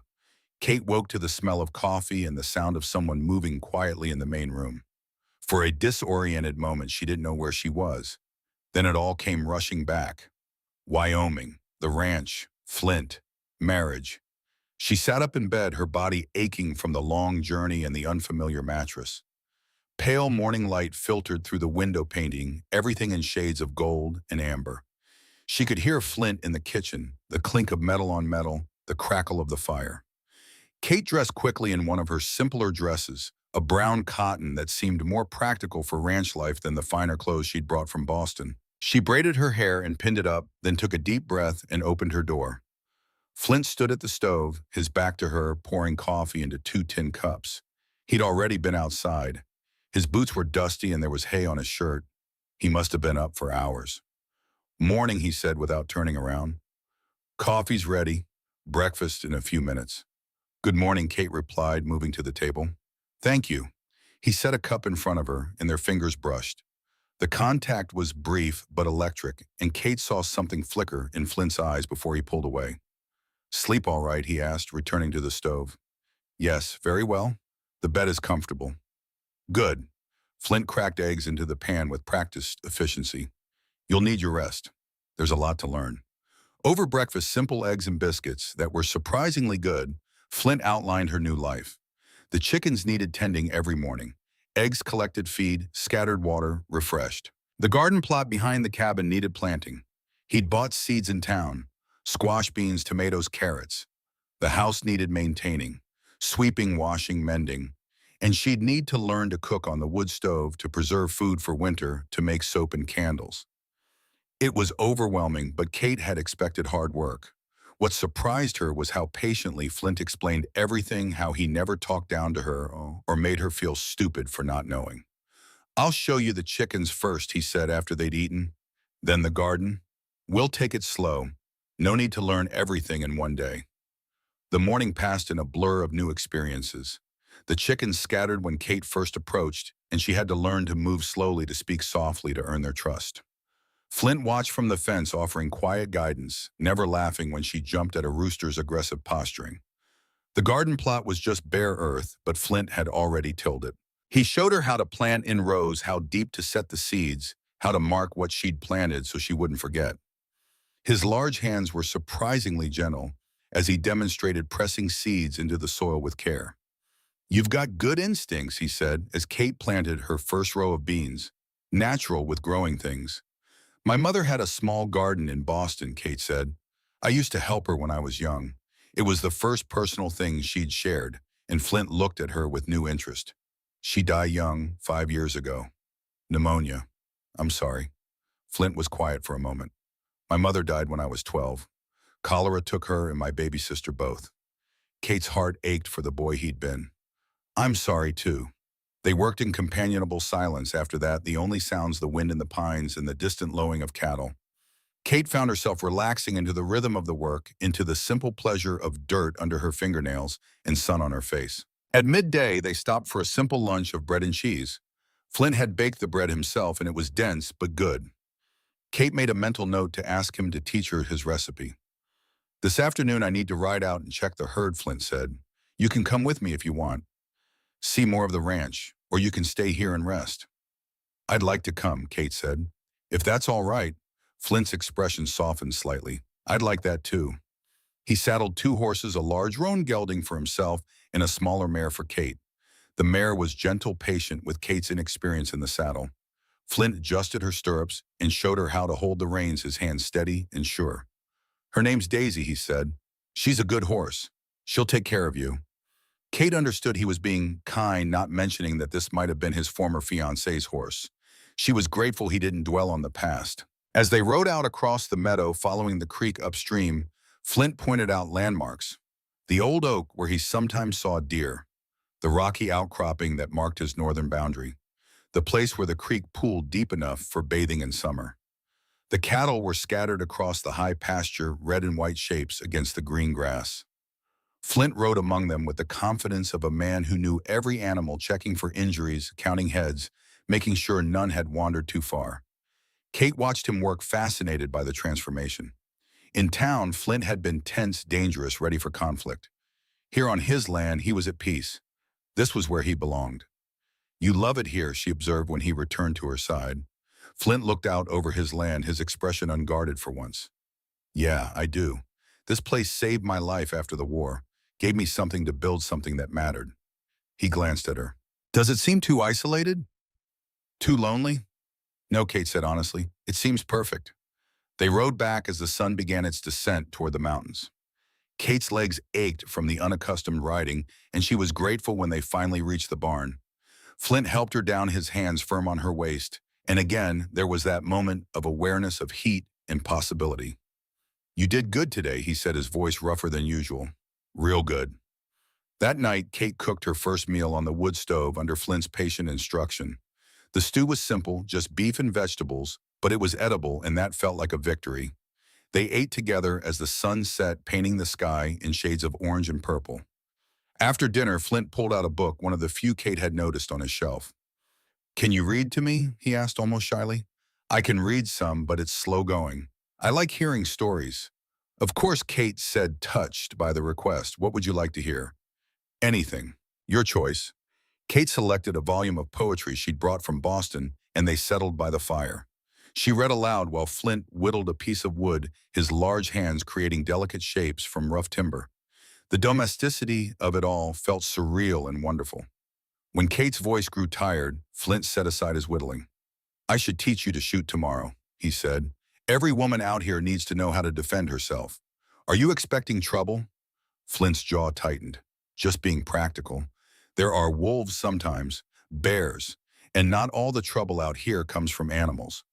Kate woke to the smell of coffee and the sound of someone moving quietly in the main room. For a disoriented moment, she didn't know where she was. Then it all came rushing back. Wyoming, the ranch, Flint, marriage. She sat up in bed, her body aching from the long journey and the unfamiliar mattress. Pale morning light filtered through the window painting, everything in shades of gold and amber. She could hear Flint in the kitchen, the clink of metal on metal, the crackle of the fire. Kate dressed quickly in one of her simpler dresses, a brown cotton that seemed more practical for ranch life than the finer clothes she'd brought from Boston. She braided her hair and pinned it up, then took a deep breath and opened her door. Flint stood at the stove, his back to her, pouring coffee into 2 tin cups. He'd already been outside. His boots were dusty and there was hay on his shirt. He must have been up for hours. "Morning," he said without turning around. "Coffee's ready. Breakfast in a few minutes." "Good morning," Kate replied, moving to the table. "Thank you." He set a cup in front of her, and their fingers brushed. The contact was brief but electric, and Kate saw something flicker in Flint's eyes before he pulled away. "Sleep all right?" he asked, returning to the stove. "Yes, very well. The bed is comfortable." "Good." Flint cracked eggs into the pan with practiced efficiency. "You'll need your rest. There's a lot to learn." Over breakfast, simple eggs and biscuits that were surprisingly good, Flint outlined her new life. The chickens needed tending every morning. Eggs collected feed, scattered water, refreshed. The garden plot behind the cabin needed planting. He'd bought seeds in town, squash beans, tomatoes, carrots. The house needed maintaining, sweeping, washing, mending. And she'd need to learn to cook on the wood stove, to preserve food for winter, to make soap and candles. It was overwhelming, but Kate had expected hard work. What surprised her was how patiently Flint explained everything, how he never talked down to her or made her feel stupid for not knowing. "I'll show you the chickens first," he said after they'd eaten. "Then the garden. We'll take it slow. No need to learn everything in one day." The morning passed in a blur of new experiences. The chickens scattered when Kate first approached, and she had to learn to move slowly, to speak softly, to earn their trust. Flint watched from the fence, offering quiet guidance, never laughing when she jumped at a rooster's aggressive posturing. The garden plot was just bare earth, but Flint had already tilled it. He showed her how to plant in rows, how deep to set the seeds, how to mark what she'd planted so she wouldn't forget. His large hands were surprisingly gentle as he demonstrated pressing seeds into the soil with care. "You've got good instincts," he said as Kate planted her first row of beans, natural with growing things. "My mother had a small garden in Boston," Kate said. "I used to help her when I was young." It was the first personal thing she'd shared, and Flint looked at her with new interest. "She died young, 5 years ago. Pneumonia." "I'm sorry." Flint was quiet for a moment. "My mother died when I was 12. Cholera took her and my baby sister both." Kate's heart ached for the boy he'd been. "I'm sorry, too." They worked in companionable silence. After that, the only sounds, the wind in the pines and the distant lowing of cattle. Kate found herself relaxing into the rhythm of the work, into the simple pleasure of dirt under her fingernails and sun on her face. At midday, they stopped for a simple lunch of bread and cheese. Flint had baked the bread himself, and it was dense but good. Kate made a mental note to ask him to teach her his recipe. "This afternoon, I need to ride out and check the herd," Flint said. "You can come with me if you want. See more of the ranch, or you can stay here and rest." "I'd like to come," Kate said. "If that's all right." Flint's expression softened slightly. "I'd like that too." He saddled 2 horses, a large roan gelding for himself and a smaller mare for Kate. The mare was gentle, patient, with Kate's inexperience in the saddle. Flint adjusted her stirrups and showed her how to hold the reins, his hands steady and sure. "Her name's Daisy," he said. "She's a good horse. She'll take care of you." Kate understood he was being kind, not mentioning that this might have been his former fiancé's horse. She was grateful he didn't dwell on the past. As they rode out across the meadow following the creek upstream, Flint pointed out landmarks. The old oak where he sometimes saw deer, the rocky outcropping that marked his northern boundary, the place where the creek pooled deep enough for bathing in summer. The cattle were scattered across the high pasture, red and white shapes against the green grass. Flint rode among them with the confidence of a man who knew every animal, checking for injuries, counting heads, making sure none had wandered too far. Kate watched him work, fascinated by the transformation. In town, Flint had been tense, dangerous, ready for conflict. Here on his land, he was at peace. This was where he belonged. "You love it here," she observed when he returned to her side. Flint looked out over his land, his expression unguarded for once. "Yeah, I do. This place saved my life after the war, gave me something to build something that mattered." He glanced at her. "Does it seem too isolated? Too lonely?" "No," Kate said honestly. "It seems perfect." They rode back as the sun began its descent toward the mountains. Kate's legs ached from the unaccustomed riding, and she was grateful when they finally reached the barn. Flint helped her down, his hands firm on her waist, and again there was that moment of awareness of heat and possibility. "You did good today," he said, his voice rougher than usual. "Real good." That night, Kate cooked her first meal on the wood stove under Flint's patient instruction. The stew was simple, just beef and vegetables, but it was edible, and that felt like a victory. They ate together as the sun set, painting the sky in shades of orange and purple. After dinner, Flint pulled out a book, one of the few Kate had noticed on his shelf. "Can you read to me?" he asked almost shyly. "I can read some, but it's slow going. I like hearing stories." Of course, Kate said, touched by the request. "What would you like to hear?" "Anything. Your choice." Kate selected a volume of poetry she'd brought from Boston, and they settled by the fire. She read aloud while Flint whittled a piece of wood, his large hands creating delicate shapes from rough timber. The domesticity of it all felt surreal and wonderful. When Kate's voice grew tired, Flint set aside his whittling. "I should teach you to shoot tomorrow," he said. "Every woman out here needs to know how to defend herself. Are you expecting trouble?" Flint's jaw tightened. "Just being practical. There are wolves sometimes, bears, and not all the trouble out here comes from animals."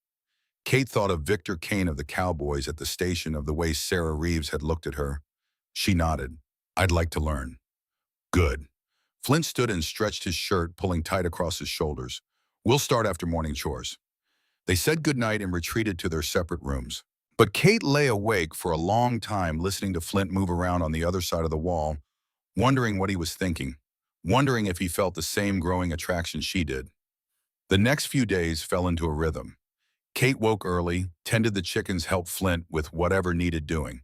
Kate thought of Victor Kane of the Cowboys at the station, of the way Sarah Reeves had looked at her. She nodded. "I'd like to learn." "Good." Flint stood and stretched his shirt, pulling tight across his shoulders. "We'll start after morning chores." They said goodnight and retreated to their separate rooms. But Kate lay awake for a long time, listening to Flint move around on the other side of the wall, wondering what he was thinking, wondering if he felt the same growing attraction she did. The next few days fell into a rhythm. Kate woke early, tended the chickens, helped Flint with whatever needed doing.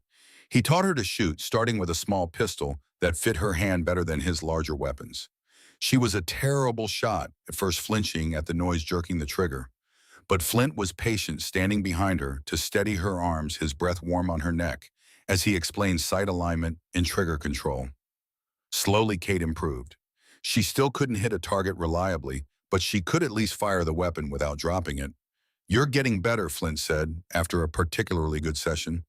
He taught her to shoot, starting with a small pistol that fit her hand better than his larger weapons. She was a terrible shot, at first flinching at the noise jerking the trigger. But Flint was patient, standing behind her to steady her arms, his breath warm on her neck, as he explained sight alignment and trigger control. Slowly, Kate improved. She still couldn't hit a target reliably, but she could at least fire the weapon without dropping it. "You're getting better," Flint said, after a particularly good session.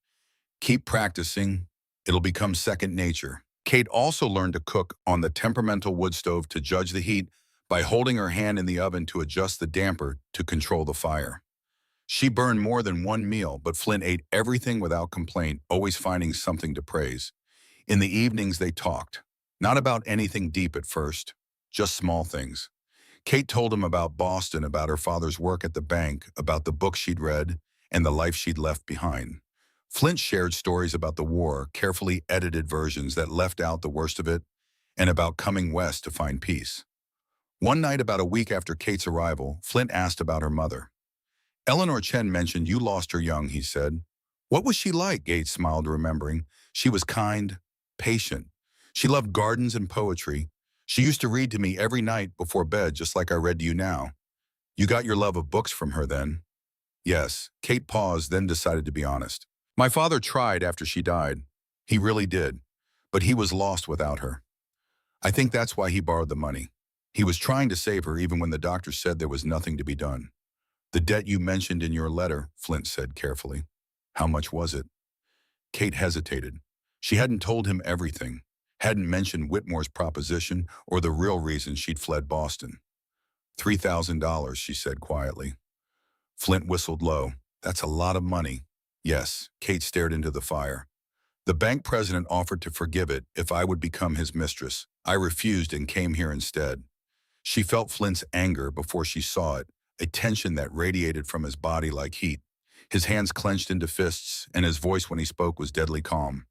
"Keep practicing. It'll become second nature." Kate also learned to cook on the temperamental wood stove, to judge the heat by holding her hand in the oven, to adjust the damper to control the fire. She burned more than one meal, but Flint ate everything without complaint, always finding something to praise. In the evenings they talked. Not about anything deep at first, just small things. Kate told him about Boston, about her father's work at the bank, about the books she'd read, and the life she'd left behind. Flint shared stories about the war, carefully edited versions that left out the worst of it, and about coming west to find peace. One night, about a week after Kate's arrival, Flint asked about her mother. "Eleanor Chen mentioned you lost her young," he said. "What was she like?" Kate smiled, remembering. "She was kind, patient. She loved gardens and poetry. She used to read to me every night before bed, just like I read to you now." "You got your love of books from her then?" "Yes." Kate paused, then decided to be honest. "My father tried after she died. He really did. But he was lost without her. I think that's why he borrowed the money. He was trying to save her even when the doctor said there was nothing to be done." "The debt you mentioned in your letter," Flint said carefully. "How much was it?" Kate hesitated. She hadn't told him everything, hadn't mentioned Whitmore's proposition or the real reason she'd fled Boston. $3,000, she said quietly. Flint whistled low. That's a lot of money. Yes, Kate stared into the fire. The bank president offered to forgive it if I would become his mistress. I refused and came here instead. She felt Flint's anger before she saw it, a tension that radiated from his body like heat. His hands clenched into fists, and his voice when he spoke was deadly calm.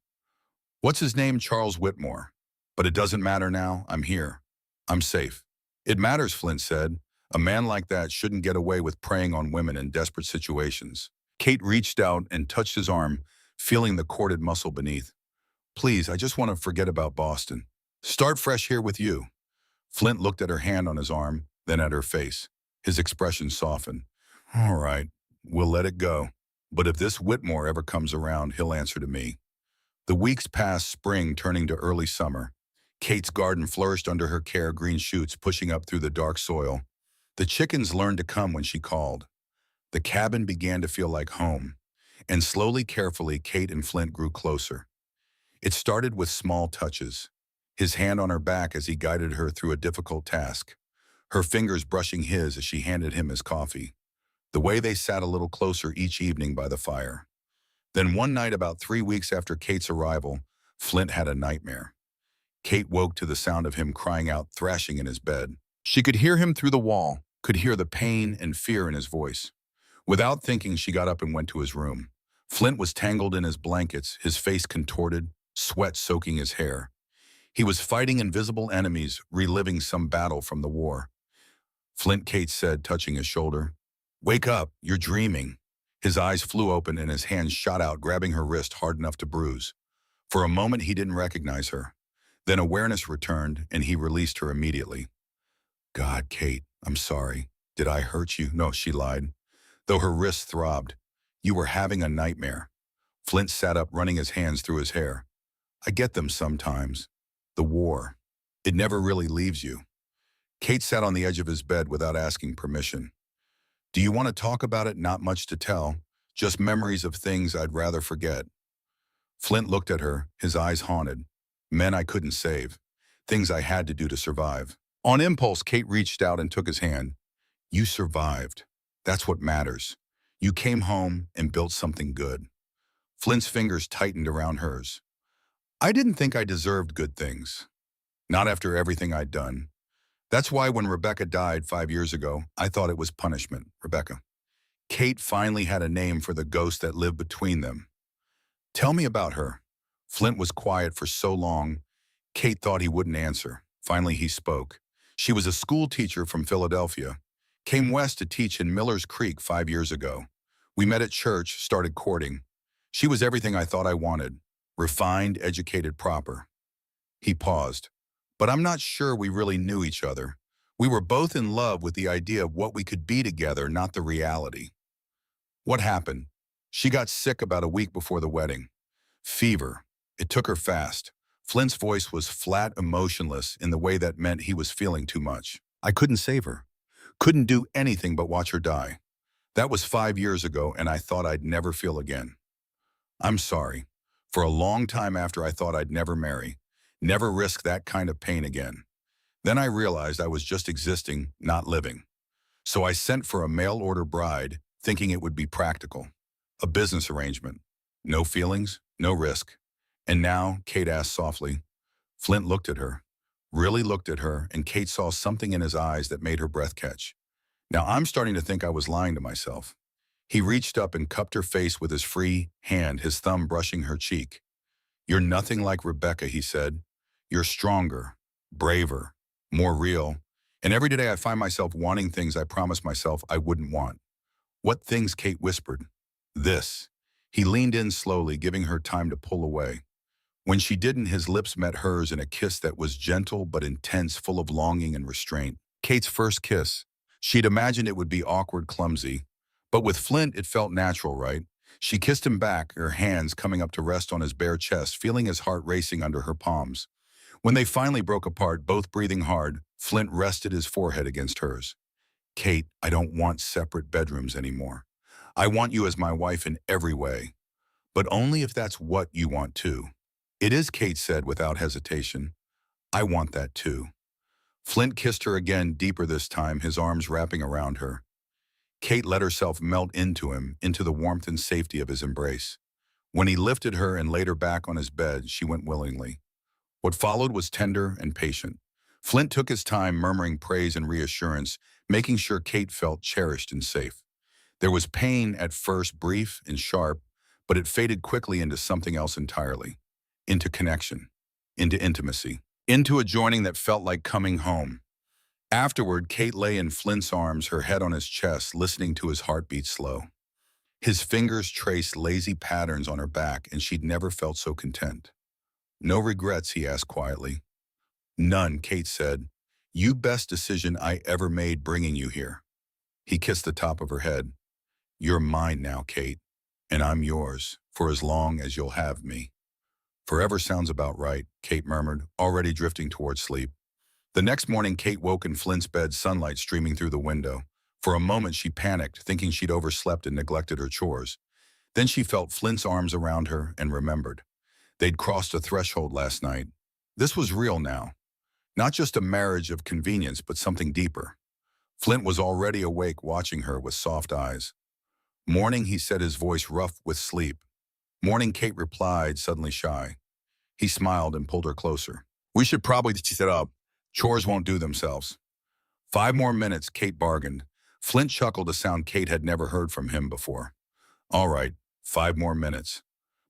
What's his name? Charles Whitmore. But it doesn't matter now. I'm here. I'm safe. It matters, Flint said. A man like that shouldn't get away with preying on women in desperate situations. Kate reached out and touched his arm, feeling the corded muscle beneath. Please, I just want to forget about Boston. Start fresh here with you. Flint looked at her hand on his arm, then at her face. His expression softened. All right, we'll let it go. But if this Whitmore ever comes around, he'll answer to me. The weeks passed, spring turning to early summer. Kate's garden flourished under her care, green shoots pushing up through the dark soil. The chickens learned to come when she called. The cabin began to feel like home, and slowly, carefully, Kate and Flint grew closer. It started with small touches, his hand on her back as he guided her through a difficult task, her fingers brushing his as she handed him his coffee, the way they sat a little closer each evening by the fire. Then one night, about 3 weeks after Kate's arrival, Flint had a nightmare. Kate woke to the sound of him crying out, thrashing in his bed. She could hear him through the wall, could hear the pain and fear in his voice. Without thinking, she got up and went to his room. Flint was tangled in his blankets, his face contorted, sweat soaking his hair. He was fighting invisible enemies, reliving some battle from the war. Flint, Kate said, touching his shoulder. Wake up, you're dreaming. His eyes flew open and his hands shot out, grabbing her wrist hard enough to bruise. For a moment, he didn't recognize her. Then awareness returned, and he released her immediately. God, Kate, I'm sorry. Did I hurt you? No, she lied, though her wrists throbbed. You were having a nightmare. Flint sat up, running his hands through his hair. I get them sometimes. The war. It never really leaves you. Kate sat on the edge of his bed without asking permission. Do you want to talk about it? Not much to tell. Just memories of things I'd rather forget. Flint looked at her, his eyes haunted. Men I couldn't save. Things I had to do to survive. On impulse, Kate reached out and took his hand. You survived. That's what matters. You came home and built something good. Flint's fingers tightened around hers. I didn't think I deserved good things. Not after everything I'd done. That's why when Rebecca died 5 years ago, I thought it was punishment, Rebecca. Kate finally had a name for the ghost that lived between them. Tell me about her. Flint was quiet for so long, Kate thought he wouldn't answer. Finally, he spoke. She was a school teacher from Philadelphia. Came west to teach in Miller's Creek 5 years ago. We met at church, started courting. She was everything I thought I wanted. Refined, educated, proper. He paused. But I'm not sure we really knew each other. We were both in love with the idea of what we could be together, not the reality. What happened? She got sick about a week before the wedding. Fever. It took her fast. Flint's voice was flat, emotionless in the way that meant he was feeling too much. I couldn't save her. Couldn't do anything but watch her die. That was 5 years ago, and I thought I'd never feel again. I'm sorry. For a long time after, I thought I'd never marry. Never risk that kind of pain again. Then I realized I was just existing, not living. So I sent for a mail-order bride, thinking it would be practical. A business arrangement. No feelings, no risk. And now, Kate asked softly. Flint looked at her, really looked at her, and Kate saw something in his eyes that made her breath catch. Now I'm starting to think I was lying to myself. He reached up and cupped her face with his free hand, his thumb brushing her cheek. You're nothing like Rebecca, he said. You're stronger, braver, more real. And every day I find myself wanting things I promised myself I wouldn't want. What things? Kate whispered. This. He leaned in slowly, giving her time to pull away. When she didn't, his lips met hers in a kiss that was gentle but intense, full of longing and restraint. Kate's first kiss. She'd imagined it would be awkward, clumsy. But with Flint, it felt natural, right? She kissed him back, her hands coming up to rest on his bare chest, feeling his heart racing under her palms. When they finally broke apart, both breathing hard, Flint rested his forehead against hers. Kate, I don't want separate bedrooms anymore. I want you as my wife in every way. But only if that's what you want too. It is, Kate said without hesitation. I want that too. Flint kissed her again, deeper this time, his arms wrapping around her. Kate let herself melt into him, into the warmth and safety of his embrace. When he lifted her and laid her back on his bed, she went willingly. What followed was tender and patient. Flint took his time murmuring praise and reassurance, making sure Kate felt cherished and safe. There was pain at first, brief and sharp, but it faded quickly into something else entirely. Into connection, into intimacy, into a joining that felt like coming home. Afterward, Kate lay in Flint's arms, her head on his chest, listening to his heartbeat slow. His fingers traced lazy patterns on her back, and she'd never felt so content. "No regrets?" he asked quietly. "None," Kate said. "You best decision I ever made bringing you here." He kissed the top of her head. "You're mine now, Kate, and I'm yours, for as long as you'll have me." "Forever sounds about right," Kate murmured, already drifting toward sleep. The next morning, Kate woke in Flint's bed, sunlight streaming through the window. For a moment, she panicked, thinking she'd overslept and neglected her chores. Then she felt Flint's arms around her and remembered. They'd crossed a threshold last night. This was real now. Not just a marriage of convenience, but something deeper. Flint was already awake, watching her with soft eyes. "Morning," he said, his voice rough with sleep. "Morning," Kate replied, suddenly shy. He smiled and pulled her closer. "We should probably set up. Chores won't do themselves." "5 more minutes," Kate bargained. Flint chuckled, a sound Kate had never heard from him before. "All right, 5 more minutes."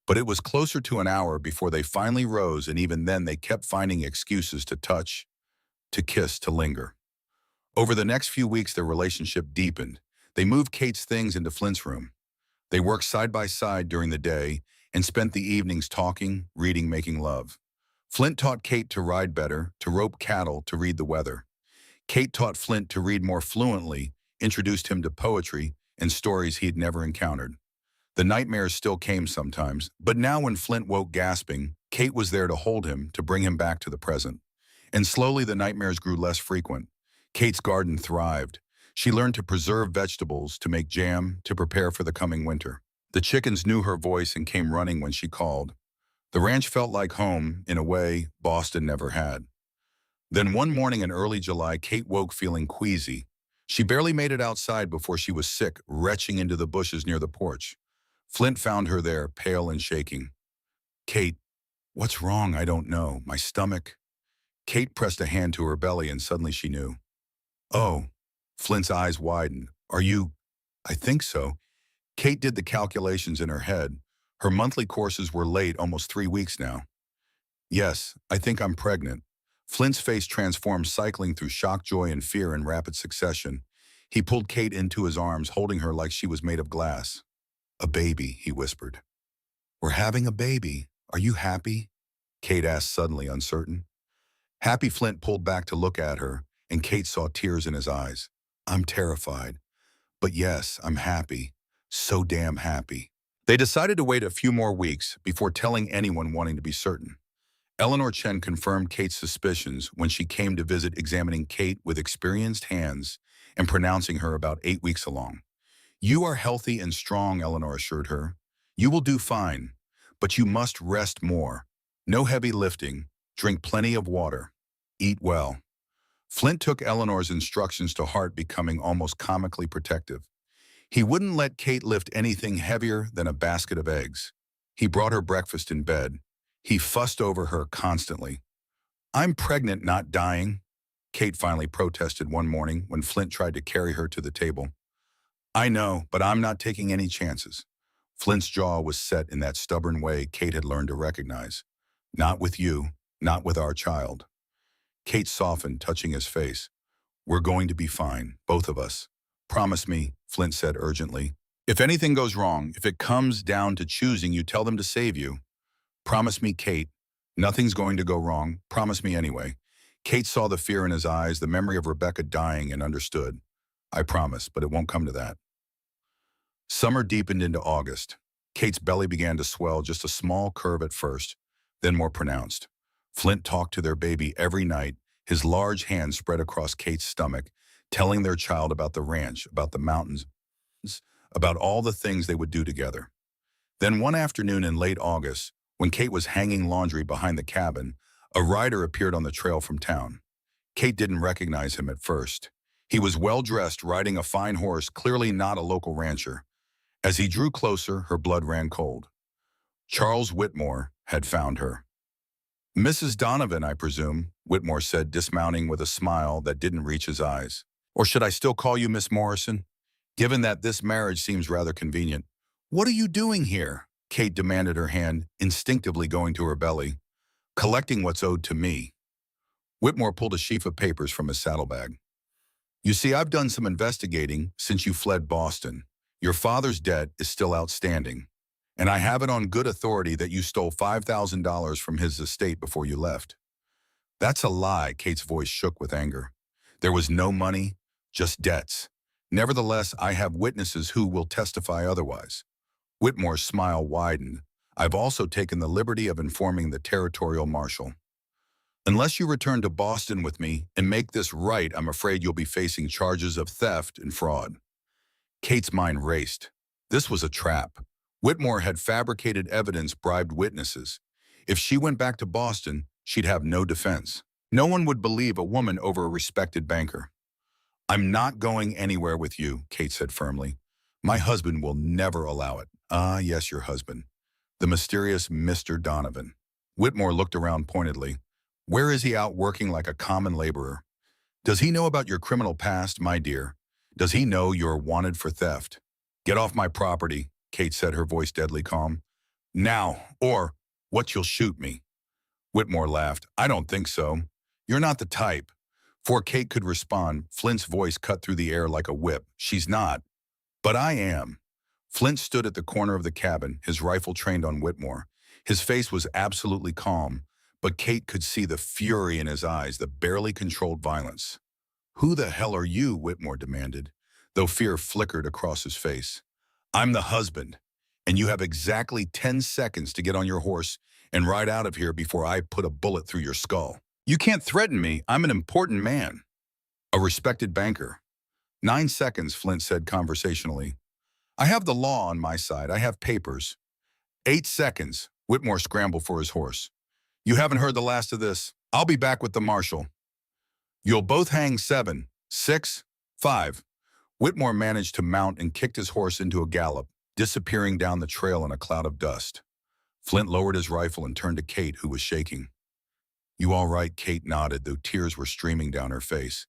But it was closer to an hour before they finally rose, and even then they kept finding excuses to touch, to kiss, to linger. Over the next few weeks, their relationship deepened. They moved Kate's things into Flint's room. They worked side by side during the day and spent the evenings talking, reading, making love. Flint taught Kate to ride better, to rope cattle, to read the weather. Kate taught Flint to read more fluently, introduced him to poetry and stories he'd never encountered. The nightmares still came sometimes, but now when Flint woke gasping, Kate was there to hold him, to bring him back to the present. And slowly the nightmares grew less frequent. Kate's garden thrived. She learned to preserve vegetables, to make jam, to prepare for the coming winter. The chickens knew her voice and came running when she called. The ranch felt like home, in a way Boston never had. Then one morning in early July, Kate woke feeling queasy. She barely made it outside before she was sick, retching into the bushes near the porch. Flint found her there, pale and shaking. "Kate, what's wrong? I don't know. My stomach." Kate pressed a hand to her belly and suddenly she knew. "Oh." Flint's eyes widened. "Are you?" "I think so." Kate did the calculations in her head. Her monthly courses were late, almost 3 weeks now. "Yes, I think I'm pregnant." Flint's face transformed, cycling through shock, joy, and fear in rapid succession. He pulled Kate into his arms, holding her like she was made of glass. "A baby," he whispered. "We're having a baby. Are you happy?" Kate asked suddenly, uncertain. Happy. Flint pulled back to look at her, and Kate saw tears in his eyes. "I'm terrified. But yes, I'm happy. So damn happy." They decided to wait a few more weeks before telling anyone wanting to be certain. Eleanor Chen confirmed Kate's suspicions when she came to visit, examining Kate with experienced hands and pronouncing her about 8 weeks along. "You are healthy and strong," Eleanor assured her. "You will do fine, but you must rest more. No heavy lifting, drink plenty of water, eat well." Flint took Eleanor's instructions to heart, becoming almost comically protective. He wouldn't let Kate lift anything heavier than a basket of eggs. He brought her breakfast in bed. He fussed over her constantly. "I'm pregnant, not dying," Kate finally protested one morning when Flint tried to carry her to the table. "I know, but I'm not taking any chances." Flint's jaw was set in that stubborn way Kate had learned to recognize. "Not with you, not with our child." Kate softened, touching his face. "We're going to be fine, both of us. Promise me," Flint said urgently. "If anything goes wrong, if it comes down to choosing, you tell them to save you. Promise me, Kate. Nothing's going to go wrong. Promise me anyway." Kate saw the fear in his eyes, the memory of Rebecca dying, and understood. "I promise, but it won't come to that." Summer deepened into August. Kate's belly began to swell, just a small curve at first, then more pronounced. Flint talked to their baby every night, his large hands spread across Kate's stomach, telling their child about the ranch, about the mountains, about all the things they would do together. Then one afternoon in late August, when Kate was hanging laundry behind the cabin, a rider appeared on the trail from town. Kate didn't recognize him at first. He was well-dressed, riding a fine horse, clearly not a local rancher. As he drew closer, her blood ran cold. Charles Whitmore had found her. "Mrs. Donovan, I presume," Whitmore said, dismounting with a smile that didn't reach his eyes. "Or should I still call you Miss Morrison? Given that this marriage seems rather convenient." "What are you doing here?" Kate demanded, her hand instinctively going to her belly. "Collecting what's owed to me." Whitmore pulled a sheaf of papers from his saddlebag. "You see, I've done some investigating since you fled Boston. Your father's debt is still outstanding, and I have it on good authority that you stole $5,000 from his estate before you left." "That's a lie," Kate's voice shook with anger. "There was no money, just debts. Nevertheless, I have witnesses who will testify otherwise." Whitmore's smile widened. "I've also taken the liberty of informing the territorial marshal. Unless you return to Boston with me and make this right, I'm afraid you'll be facing charges of theft and fraud." Kate's mind raced. This was a trap. Whitmore had fabricated evidence, bribed witnesses. If she went back to Boston, she'd have no defense. No one would believe a woman over a respected banker. "I'm not going anywhere with you," Kate said firmly. "My husband will never allow it." "Ah, yes, your husband. The mysterious Mr. Donovan." Whitmore looked around pointedly. "Where is he out working like a common laborer? Does he know about your criminal past, my dear? Does he know you're wanted for theft?" "Get off my property," Kate said, her voice deadly calm. "Now, or what, you'll shoot me." Whitmore laughed. "I don't think so. You're not the type." Before Kate could respond, Flint's voice cut through the air like a whip. "She's not. But I am." Flint stood at the corner of the cabin, his rifle trained on Whitmore. His face was absolutely calm, but Kate could see the fury in his eyes, the barely controlled violence. "Who the hell are you?" Whitmore demanded, though fear flickered across his face. "I'm the husband, and you have exactly 10 seconds to get on your horse and ride out of here before I put a bullet through your skull. You can't threaten me. I'm an important man. A respected banker." 9 seconds, Flint said conversationally. "I have the law on my side. I have papers." 8 seconds. Whitmore scrambled for his horse. "You haven't heard the last of this. I'll be back with the marshal." "You'll both hang 7, 6, 5. Whitmore managed to mount and kicked his horse into a gallop, disappearing down the trail in a cloud of dust. Flint lowered his rifle and turned to Kate, who was shaking. "You all right?" Kate nodded, though tears were streaming down her face.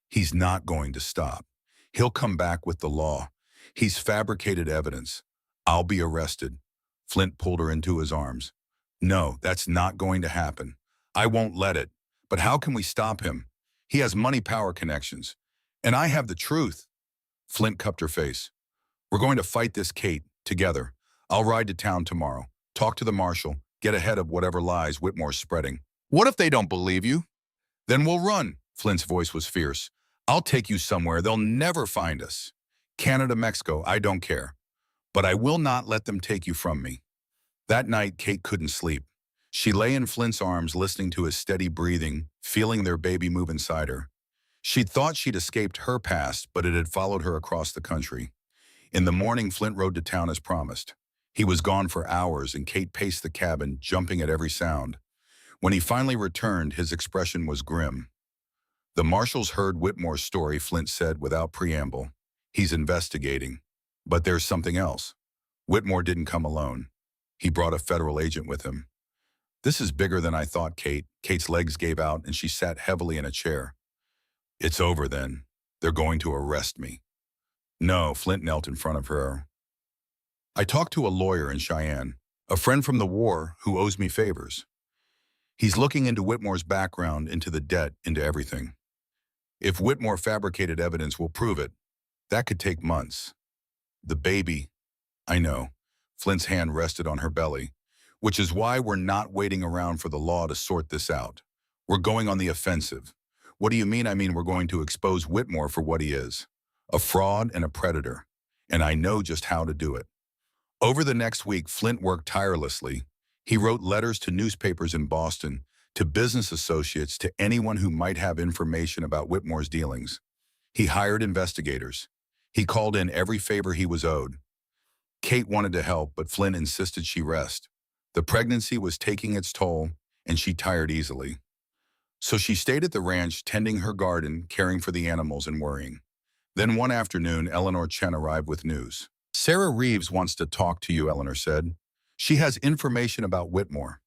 "He's not going to stop. He'll come back with the law. He's fabricated evidence. I'll be arrested." Flint pulled her into his arms. "No, that's not going to happen. I won't let it. But how can we stop him? He has money-power connections. And I have the truth." Flint cupped her face. "We're going to fight this, Kate, together. I'll ride to town tomorrow, talk to the marshal, get ahead of whatever lies Whitmore's spreading." "What if they don't believe you?" "Then we'll run." Flint's voice was fierce. "I'll take you somewhere they'll never find us. Canada, Mexico, I don't care. But I will not let them take you from me." That night, Kate couldn't sleep. She lay in Flint's arms, listening to his steady breathing, feeling their baby move inside her. She'd thought she'd escaped her past, but it had followed her across the country. In the morning, Flint rode to town as promised. He was gone for hours, and Kate paced the cabin, jumping at every sound. When he finally returned, his expression was grim. "The marshals heard Whitmore's story," Flint said without preamble. "He's investigating. But there's something else. Whitmore didn't come alone. He brought a federal agent with him." "This is bigger than I thought, Kate." Kate's legs gave out, and she sat heavily in a chair. "It's over then. They're going to arrest me." "No," Flint knelt in front of her. "I talked to a lawyer in Cheyenne, a friend from the war who owes me favors. He's looking into Whitmore's background, into the debt, into everything. If Whitmore fabricated evidence, we'll prove it. That could take months. The baby." "I know." Flint's hand rested on her belly. "Which is why we're not waiting around for the law to sort this out. We're going on the offensive." "What do you mean?" "I mean we're going to expose Whitmore for what he is. A fraud and a predator. And I know just how to do it." Over the next week, Flint worked tirelessly. He wrote letters to newspapers in Boston, to business associates, to anyone who might have information about Whitmore's dealings. He hired investigators. He called in every favor he was owed. Kate wanted to help, but Flint insisted she rest. The pregnancy was taking its toll, and she tired easily. So she stayed at the ranch, tending her garden, caring for the animals, and worrying. Then one afternoon, Eleanor Chen arrived with news. Sarah Reeves wants to talk to you, Eleanor said. She has information about Whitmore.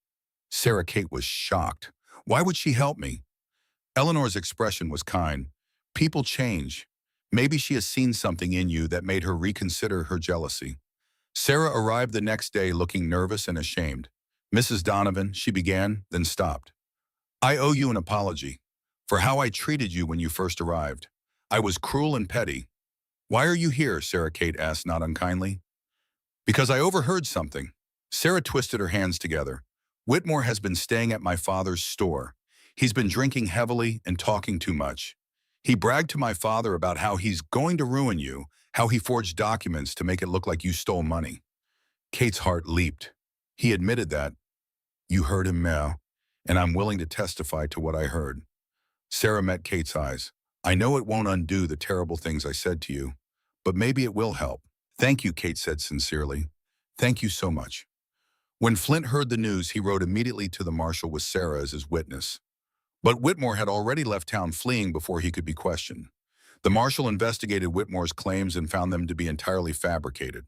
Sarah Kate was shocked. Why would she help me? Eleanor's expression was kind. People change. Maybe she has seen something in you that made her reconsider her jealousy. Sarah arrived the next day looking nervous and ashamed. Mrs. Donovan, she began, then stopped. I owe you an apology for how I treated you when you first arrived. I was cruel and petty. Why are you here? Sarah Kate asked, not unkindly. Because I overheard something. Sarah twisted her hands together. Whitmore has been staying at my father's store. He's been drinking heavily and talking too much. He bragged to my father about how he's going to ruin you, how he forged documents to make it look like you stole money. Kate's heart leaped. He admitted that. You heard him, Mel, and I'm willing to testify to what I heard. Sarah met Kate's eyes. I know it won't undo the terrible things I said to you, but maybe it will help. Thank you, Kate said sincerely. Thank you so much. When Flint heard the news, he rode immediately to the marshal with Sarah as his witness. But Whitmore had already left town fleeing before he could be questioned. The marshal investigated Whitmore's claims and found them to be entirely fabricated.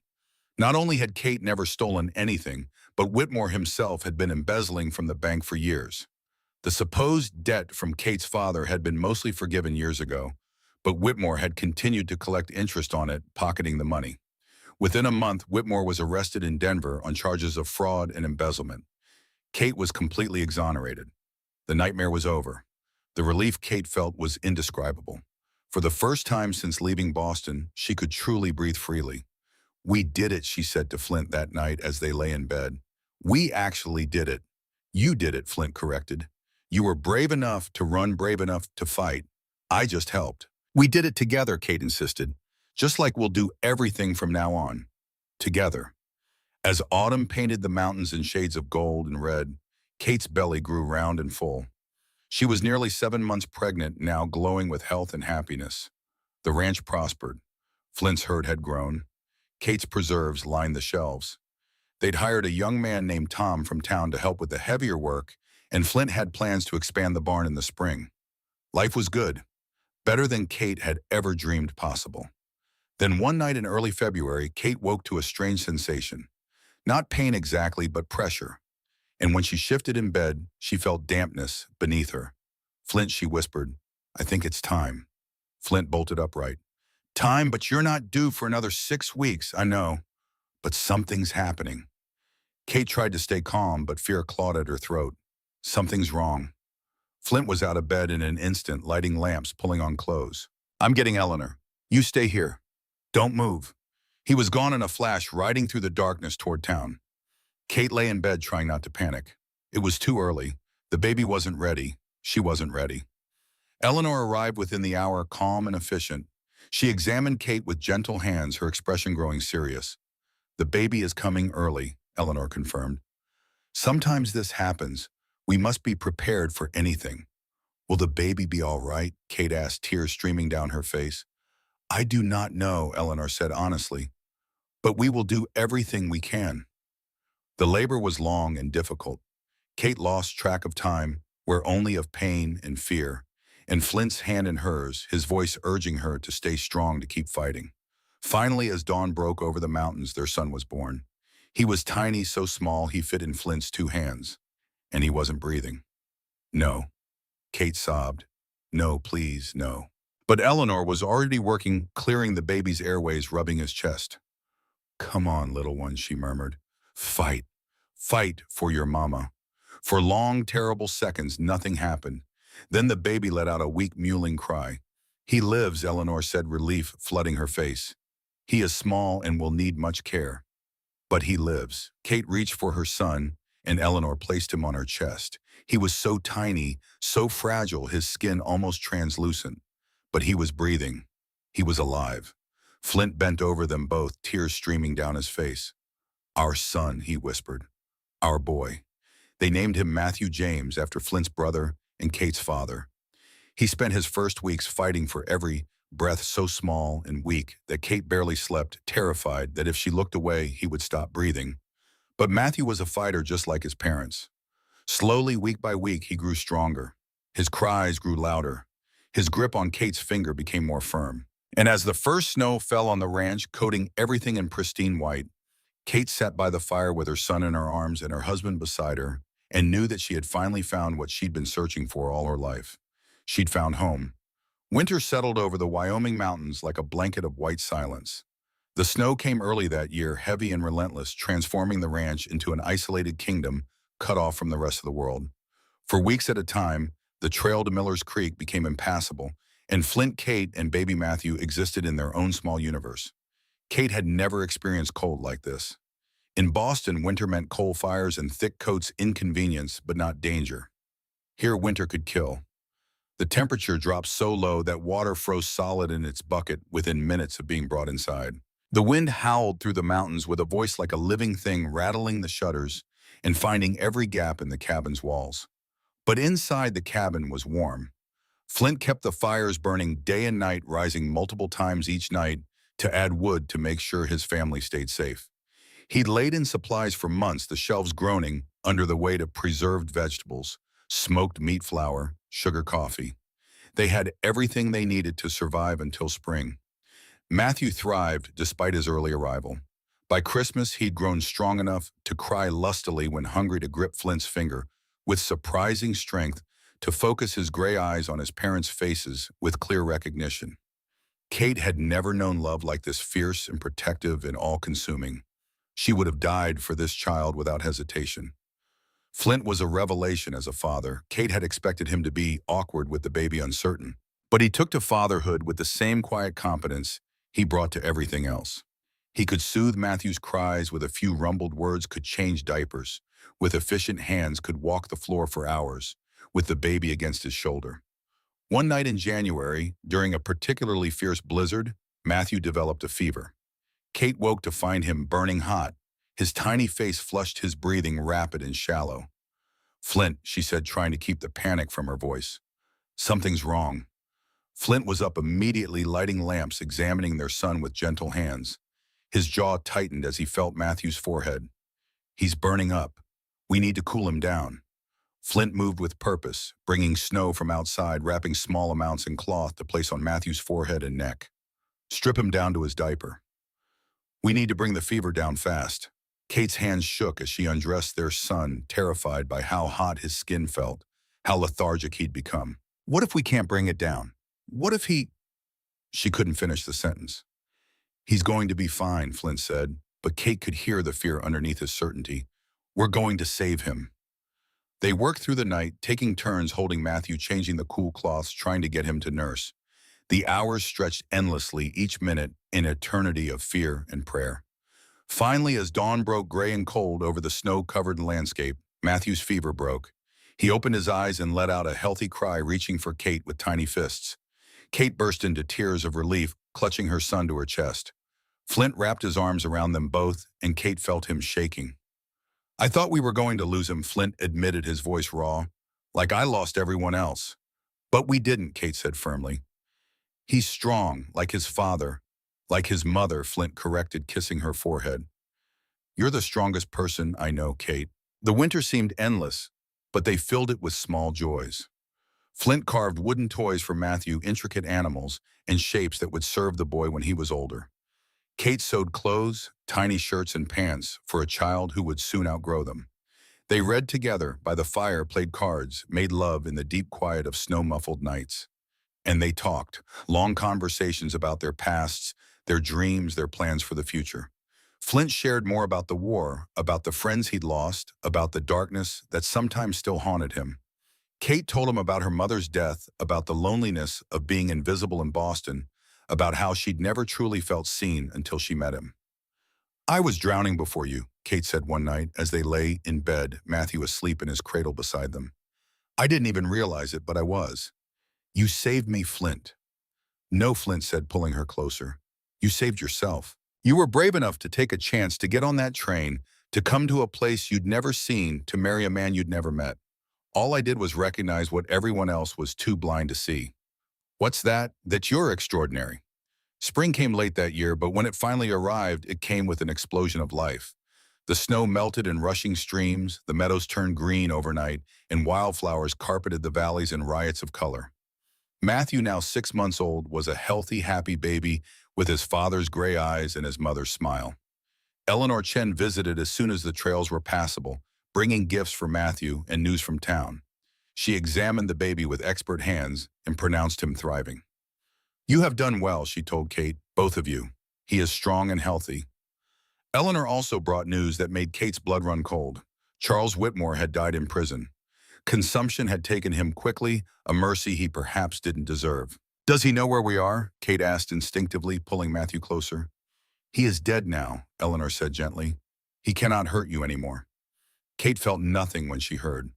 Not only had Kate never stolen anything, but Whitmore himself had been embezzling from the bank for years. The supposed debt from Kate's father had been mostly forgiven years ago, but Whitmore had continued to collect interest on it, pocketing the money. Within a month, Whitmore was arrested in Denver on charges of fraud and embezzlement. Kate was completely exonerated. The nightmare was over. The relief Kate felt was indescribable. For the first time since leaving Boston, she could truly breathe freely. We did it, she said to Flint that night as they lay in bed. We actually did it. You did it, Flint corrected. You were brave enough to run, brave enough to fight. I just helped. We did it together, Kate insisted. Just like we'll do everything from now on. Together. As autumn painted the mountains in shades of gold and red, Kate's belly grew round and full. She was nearly 7 months pregnant, now glowing with health and happiness. The ranch prospered. Flint's herd had grown. Kate's preserves lined the shelves. They'd hired a young man named Tom from town to help with the heavier work, and Flint had plans to expand the barn in the spring. Life was good, better than Kate had ever dreamed possible. Then one night in early February, Kate woke to a strange sensation. Not pain exactly, but pressure. And when she shifted in bed, she felt dampness beneath her. Flint, she whispered, I think it's time. Flint bolted upright. Time, but you're not due for another 6 weeks, I know. But something's happening. Kate tried to stay calm, but fear clawed at her throat. Something's wrong. Flint was out of bed in an instant, lighting lamps, pulling on clothes. I'm getting Eleanor. You stay here. Don't move. He was gone in a flash, riding through the darkness toward town. Kate lay in bed trying not to panic. It was too early. The baby wasn't ready. She wasn't ready. Eleanor arrived within the hour, calm and efficient. She examined Kate with gentle hands, her expression growing serious. The baby is coming early, Eleanor confirmed. Sometimes this happens. We must be prepared for anything. Will the baby be all right? Kate asked, tears streaming down her face. I do not know, Eleanor said honestly. But we will do everything we can. The labor was long and difficult. Kate lost track of time, where only of pain and fear, and Flint's hand in hers, his voice urging her to stay strong, to keep fighting. Finally, as dawn broke over the mountains, their son was born. He was tiny, so small he fit in Flint's 2 hands, and he wasn't breathing. No, Kate sobbed. No, please, no. But Eleanor was already working, clearing the baby's airways, rubbing his chest. Come on, little one, she murmured. Fight. Fight for your mama. For long, terrible seconds, nothing happened. Then the baby let out a weak, mewling cry. He lives, Eleanor said, relief flooding her face. He is small and will need much care. But he lives. Kate reached for her son, and Eleanor placed him on her chest. He was so tiny, so fragile, his skin almost translucent. But he was breathing. He was alive. Flint bent over them both, tears streaming down his face. Our son, he whispered. Our boy. They named him Matthew James after Flint's brother and Kate's father. He spent his first weeks fighting for every breath, so small and weak that Kate barely slept, terrified that if she looked away, he would stop breathing. But Matthew was a fighter just like his parents. Slowly, week by week, he grew stronger. His cries grew louder. His grip on Kate's finger became more firm. And as the first snow fell on the ranch, coating everything in pristine white, Kate sat by the fire with her son in her arms and her husband beside her, and knew that she had finally found what she'd been searching for all her life. She'd found home. Winter settled over the Wyoming mountains like a blanket of white silence. The snow came early that year, heavy and relentless, transforming the ranch into an isolated kingdom cut off from the rest of the world. For weeks at a time, the trail to Miller's Creek became impassable, and Flint, Kate, and baby Matthew existed in their own small universe. Kate had never experienced cold like this. In Boston, winter meant coal fires and thick coats, inconvenience, but not danger. Here, winter could kill. The temperature dropped so low that water froze solid in its bucket within minutes of being brought inside. The wind howled through the mountains with a voice like a living thing, rattling the shutters and finding every gap in the cabin's walls. But inside the cabin was warm. Flint kept the fires burning day and night, rising multiple times each night to add wood to make sure his family stayed safe. He'd laid in supplies for months, the shelves groaning under the weight of preserved vegetables, smoked meat flour, sugar coffee. They had everything they needed to survive until spring. Matthew thrived despite his early arrival. By Christmas, he'd grown strong enough to cry lustily when hungry, to grip Flint's finger with surprising strength, to focus his gray eyes on his parents' faces with clear recognition. Kate had never known love like this, fierce and protective and all-consuming. She would have died for this child without hesitation. Flint was a revelation as a father. Kate had expected him to be awkward with the baby, uncertain. But he took to fatherhood with the same quiet competence he brought to everything else. He could soothe Matthew's cries with a few rumbled words, could change diapers. With efficient hands, could walk the floor for hours, with the baby against his shoulder. One night in January, during a particularly fierce blizzard, Matthew developed a fever. Kate woke to find him burning hot. His tiny face flushed, his breathing rapid and shallow. "Flint," she said, trying to keep the panic from her voice. "Something's wrong." Flint was up immediately, lighting lamps, examining their son with gentle hands. His jaw tightened as he felt Matthew's forehead. "He's burning up. We need to cool him down." Flint moved with purpose, bringing snow from outside, wrapping small amounts in cloth to place on Matthew's forehead and neck. "Strip him down to his diaper. We need to bring the fever down fast." Kate's hands shook as she undressed their son, terrified by how hot his skin felt, how lethargic he'd become. "What if we can't bring it down? What if he—" She couldn't finish the sentence. "He's going to be fine," Flint said, but Kate could hear the fear underneath his certainty. "We're going to save him." They worked through the night, taking turns holding Matthew, changing the cool cloths, trying to get him to nurse. The hours stretched endlessly, each minute an eternity of fear and prayer. Finally, as dawn broke gray and cold over the snow-covered landscape, Matthew's fever broke. He opened his eyes and let out a healthy cry, reaching for Kate with tiny fists. Kate burst into tears of relief, clutching her son to her chest. Flint wrapped his arms around them both, and Kate felt him shaking. "I thought we were going to lose him," Flint admitted, his voice raw. "Like I lost everyone else." "But we didn't," Kate said firmly. "He's strong, like his father, like his mother," Flint corrected, kissing her forehead. "You're the strongest person I know, Kate." The winter seemed endless, but they filled it with small joys. Flint carved wooden toys for Matthew, intricate animals and shapes that would serve the boy when he was older. Kate sewed clothes, tiny shirts and pants for a child who would soon outgrow them. They read together by the fire, played cards, made love in the deep quiet of snow-muffled nights. And they talked, long conversations about their pasts, their dreams, their plans for the future. Flint shared more about the war, about the friends he'd lost, about the darkness that sometimes still haunted him. Kate told him about her mother's death, about the loneliness of being invisible in Boston, about how she'd never truly felt seen until she met him. "I was drowning before you," Kate said one night as they lay in bed, Matthew asleep in his cradle beside them. "I didn't even realize it, but I was. You saved me, Flint." "No," Flint said, pulling her closer. "You saved yourself. You were brave enough to take a chance, to get on that train, to come to a place you'd never seen, to marry a man you'd never met. All I did was recognize what everyone else was too blind to see." "What's that? That you're extraordinary." Spring came late that year, but when it finally arrived, it came with an explosion of life. The snow melted in rushing streams, the meadows turned green overnight, and wildflowers carpeted the valleys in riots of color. Matthew, now 6 months old, was a healthy, happy baby with his father's gray eyes and his mother's smile. Eleanor Chen visited as soon as the trails were passable, bringing gifts for Matthew and news from town. She examined the baby with expert hands and pronounced him thriving. "You have done well," she told Kate, "both of you. He is strong and healthy." Eleanor also brought news that made Kate's blood run cold. Charles Whitmore had died in prison. Consumption had taken him quickly, a mercy he perhaps didn't deserve. "Does he know where we are?" Kate asked instinctively, pulling Matthew closer. "He is dead now," Eleanor said gently. "He cannot hurt you anymore." Kate felt nothing when she heard.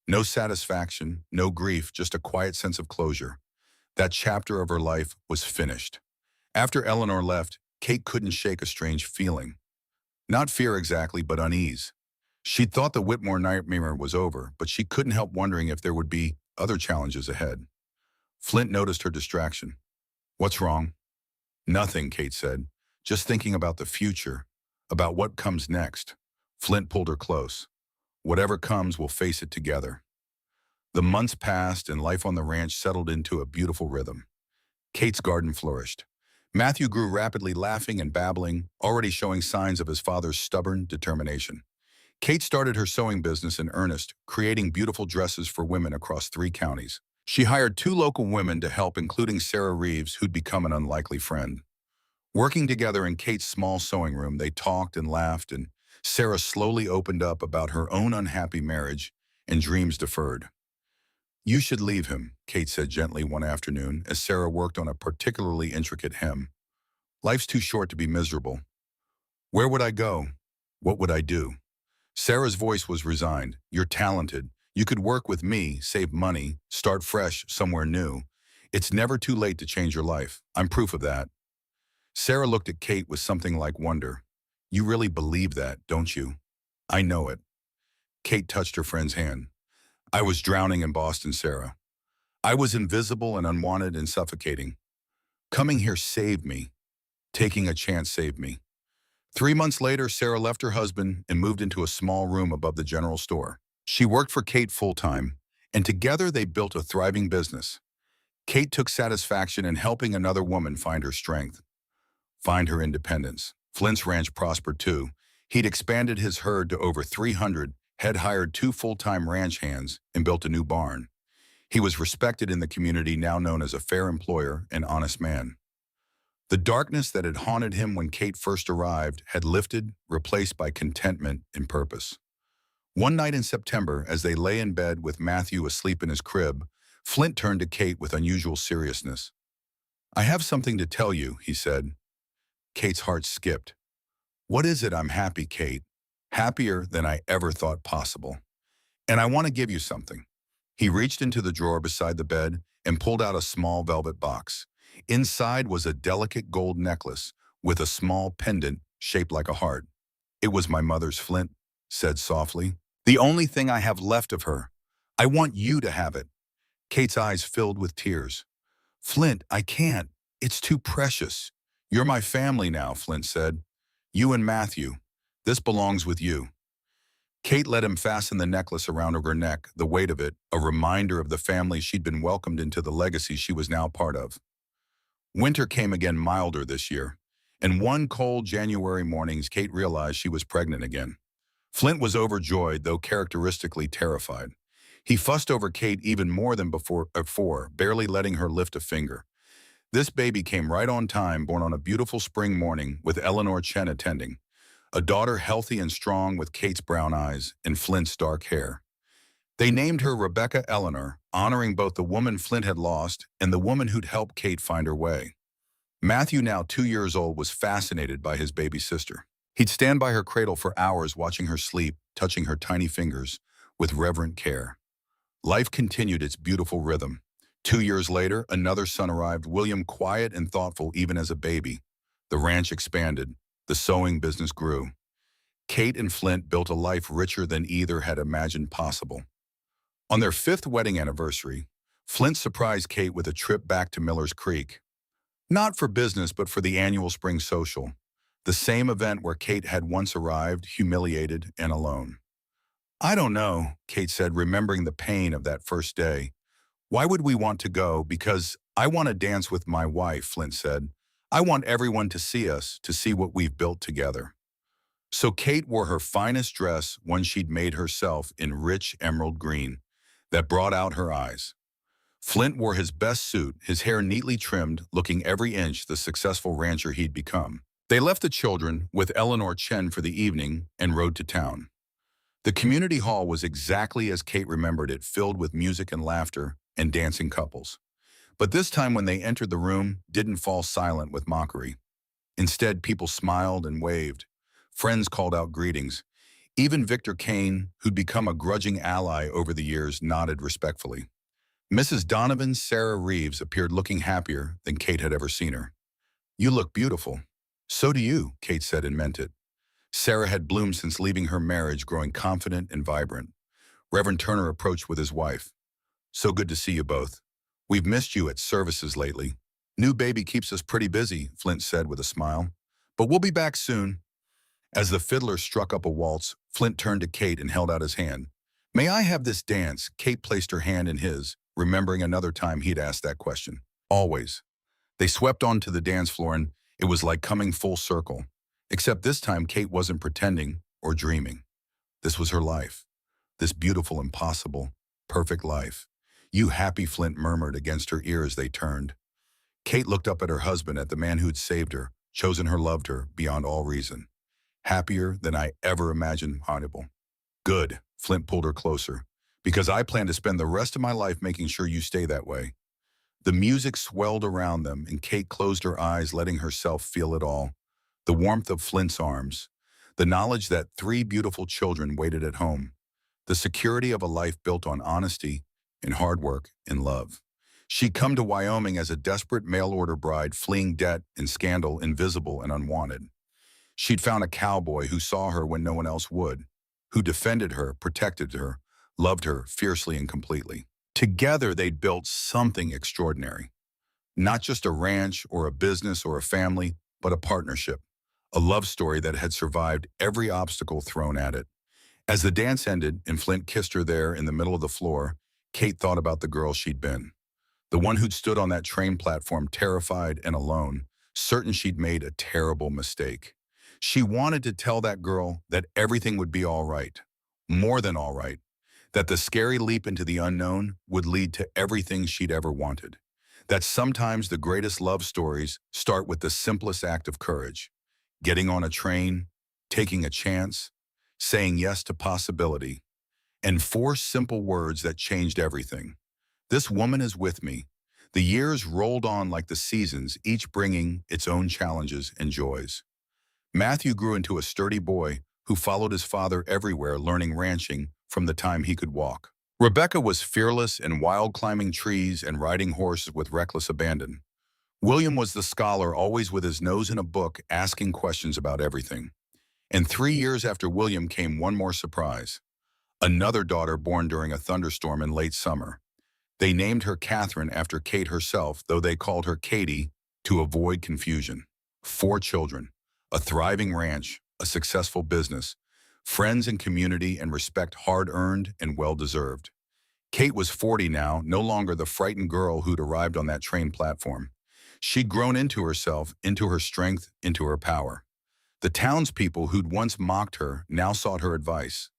No satisfaction, no grief, just a quiet sense of closure. That chapter of her life was finished. After Eleanor left, Kate couldn't shake a strange feeling. Not fear exactly, but unease. She'd thought the Whitmore nightmare was over, but she couldn't help wondering if there would be other challenges ahead. Flint noticed her distraction. "What's wrong?" "Nothing," Kate said. "Just thinking about the future, about what comes next." Flint pulled her close. "Whatever comes, we'll face it together." The months passed and life on the ranch settled into a beautiful rhythm. Kate's garden flourished. Matthew grew rapidly, laughing and babbling, already showing signs of his father's stubborn determination. Kate started her sewing business in earnest, creating beautiful dresses for women across 3 counties. She hired 2 local women to help, including Sarah Reeves, who'd become an unlikely friend. Working together in Kate's small sewing room, they talked and laughed, and Sarah slowly opened up about her own unhappy marriage and dreams deferred. "You should leave him," Kate said gently one afternoon as Sarah worked on a particularly intricate hem. "Life's too short to be miserable." "Where would I go? What would I do?" Sarah's voice was resigned. "You're talented. You could work with me, save money, start fresh somewhere new. It's never too late to change your life. I'm proof of that." Sarah looked at Kate with something like wonder. "You really believe that, don't you?" "I know it." Kate touched her friend's hand. "I was drowning in Boston, Sarah. I was invisible and unwanted and suffocating. Coming here saved me. Taking a chance saved me." 3 months later, Sarah left her husband and moved into a small room above the general store. She worked for Kate full-time, and together they built a thriving business. Kate took satisfaction in helping another woman find her strength, find her independence. Flint's ranch prospered too. He'd expanded his herd to over 300, had hired 2 full-time ranch hands, and built a new barn. He was respected in the community, now known as a fair employer and honest man. The darkness that had haunted him when Kate first arrived had lifted, replaced by contentment and purpose. One night in September, as they lay in bed with Matthew asleep in his crib, Flint turned to Kate with unusual seriousness. "I have something to tell you," he said. Kate's heart skipped. "What is it?" "I'm happy, Kate. Happier than I ever thought possible. And I want to give you something." He reached into the drawer beside the bed and pulled out a small velvet box. Inside was a delicate gold necklace with a small pendant shaped like a heart. "It was my mother's," Flint said softly. "The only thing I have left of her. I want you to have it." Kate's eyes filled with tears. "Flint, I can't. It's too precious." "You're my family now," Flint said. "You and Matthew. This belongs with you." Kate let him fasten the necklace around her neck, the weight of it, a reminder of the family she'd been welcomed into, the legacy she was now part of. Winter came again, milder this year, and one cold January morning Kate realized she was pregnant again. Flint was overjoyed, though characteristically terrified. He fussed over Kate even more than before, barely letting her lift a finger. This baby came right on time, born on a beautiful spring morning with Eleanor Chen attending. A daughter healthy and strong with Kate's brown eyes and Flint's dark hair. They named her Rebecca Eleanor, honoring both the woman Flint had lost and the woman who'd helped Kate find her way. Matthew, now 2 years old, was fascinated by his baby sister. He'd stand by her cradle for hours, watching her sleep, touching her tiny fingers with reverent care. Life continued its beautiful rhythm. 2 years later, another son arrived, William, quiet and thoughtful even as a baby. The ranch expanded. The sewing business grew. Kate and Flint built a life richer than either had imagined possible. On their 5th wedding anniversary, Flint surprised Kate with a trip back to Miller's Creek. Not for business, but for the annual spring social. The same event where Kate had once arrived, humiliated and alone. I don't know, Kate said, remembering the pain of that first day. Why would we want to go? Because I want to dance with my wife, Flint said. I want everyone to see us, to see what we've built together. So Kate wore her finest dress, one she'd made herself in rich emerald green, that brought out her eyes. Flint wore his best suit, his hair neatly trimmed, looking every inch the successful rancher he'd become. They left the children with Eleanor Chen for the evening and rode to town. The community hall was exactly as Kate remembered it, filled with music and laughter and dancing couples. But this time when they entered the room, didn't fall silent with mockery. Instead, people smiled and waved. Friends called out greetings. Even Victor Kane, who'd become a grudging ally over the years, nodded respectfully. Mrs. Donovan Sarah Reeves appeared looking happier than Kate had ever seen her. You look beautiful. So do you, Kate said and meant it. Sarah had bloomed since leaving her marriage, growing confident and vibrant. Reverend Turner approached with his wife. So good to see you both. We've missed you at services lately. New baby keeps us pretty busy, Flint said with a smile. But we'll be back soon. As the fiddler struck up a waltz, Flint turned to Kate and held out his hand. May I have this dance? Kate placed her hand in his, remembering another time he'd asked that question. Always. They swept onto the dance floor and it was like coming full circle. Except this time Kate wasn't pretending or dreaming. This was her life. This beautiful, impossible, perfect life. You happy, Flint murmured against her ear as they turned. Kate looked up at her husband, at the man who'd saved her, chosen her, loved her beyond all reason. Happier than I ever imagined possible. Good, Flint pulled her closer, because I plan to spend the rest of my life making sure you stay that way. The music swelled around them, and Kate closed her eyes, letting herself feel it all. The warmth of Flint's arms, the knowledge that 3 beautiful children waited at home, the security of a life built on honesty and hard work and love. She'd come to Wyoming as a desperate mail-order bride, fleeing debt and scandal, invisible and unwanted. She'd found a cowboy who saw her when no one else would, who defended her, protected her, loved her fiercely and completely. Together, they'd built something extraordinary. Not just a ranch or a business or a family, but a partnership. A love story that had survived every obstacle thrown at it. As the dance ended and Flint kissed her there in the middle of the floor, Kate thought about the girl she'd been. The one who'd stood on that train platform, terrified and alone, certain she'd made a terrible mistake. She wanted to tell that girl that everything would be all right, more than all right, that the scary leap into the unknown would lead to everything she'd ever wanted. That sometimes the greatest love stories start with the simplest act of courage. Getting on a train, taking a chance, saying yes to possibility, and 4 simple words that changed everything. This woman is with me. The years rolled on like the seasons, each bringing its own challenges and joys. Matthew grew into a sturdy boy who followed his father everywhere, learning ranching from the time he could walk. Rebecca was fearless and wild, climbing trees and riding horses with reckless abandon. William was the scholar, always with his nose in a book, asking questions about everything. And 3 years after William came one more surprise. Another daughter born during a thunderstorm in late summer. They named her Catherine after Kate herself, though they called her Katie to avoid confusion. 4 children, a thriving ranch, a successful business, friends and community and respect hard-earned and well-deserved. Kate was 40 now, no longer the frightened girl who'd arrived on that train platform. She'd grown into herself, into her strength, into her power. The townspeople who'd once mocked her now sought her advice.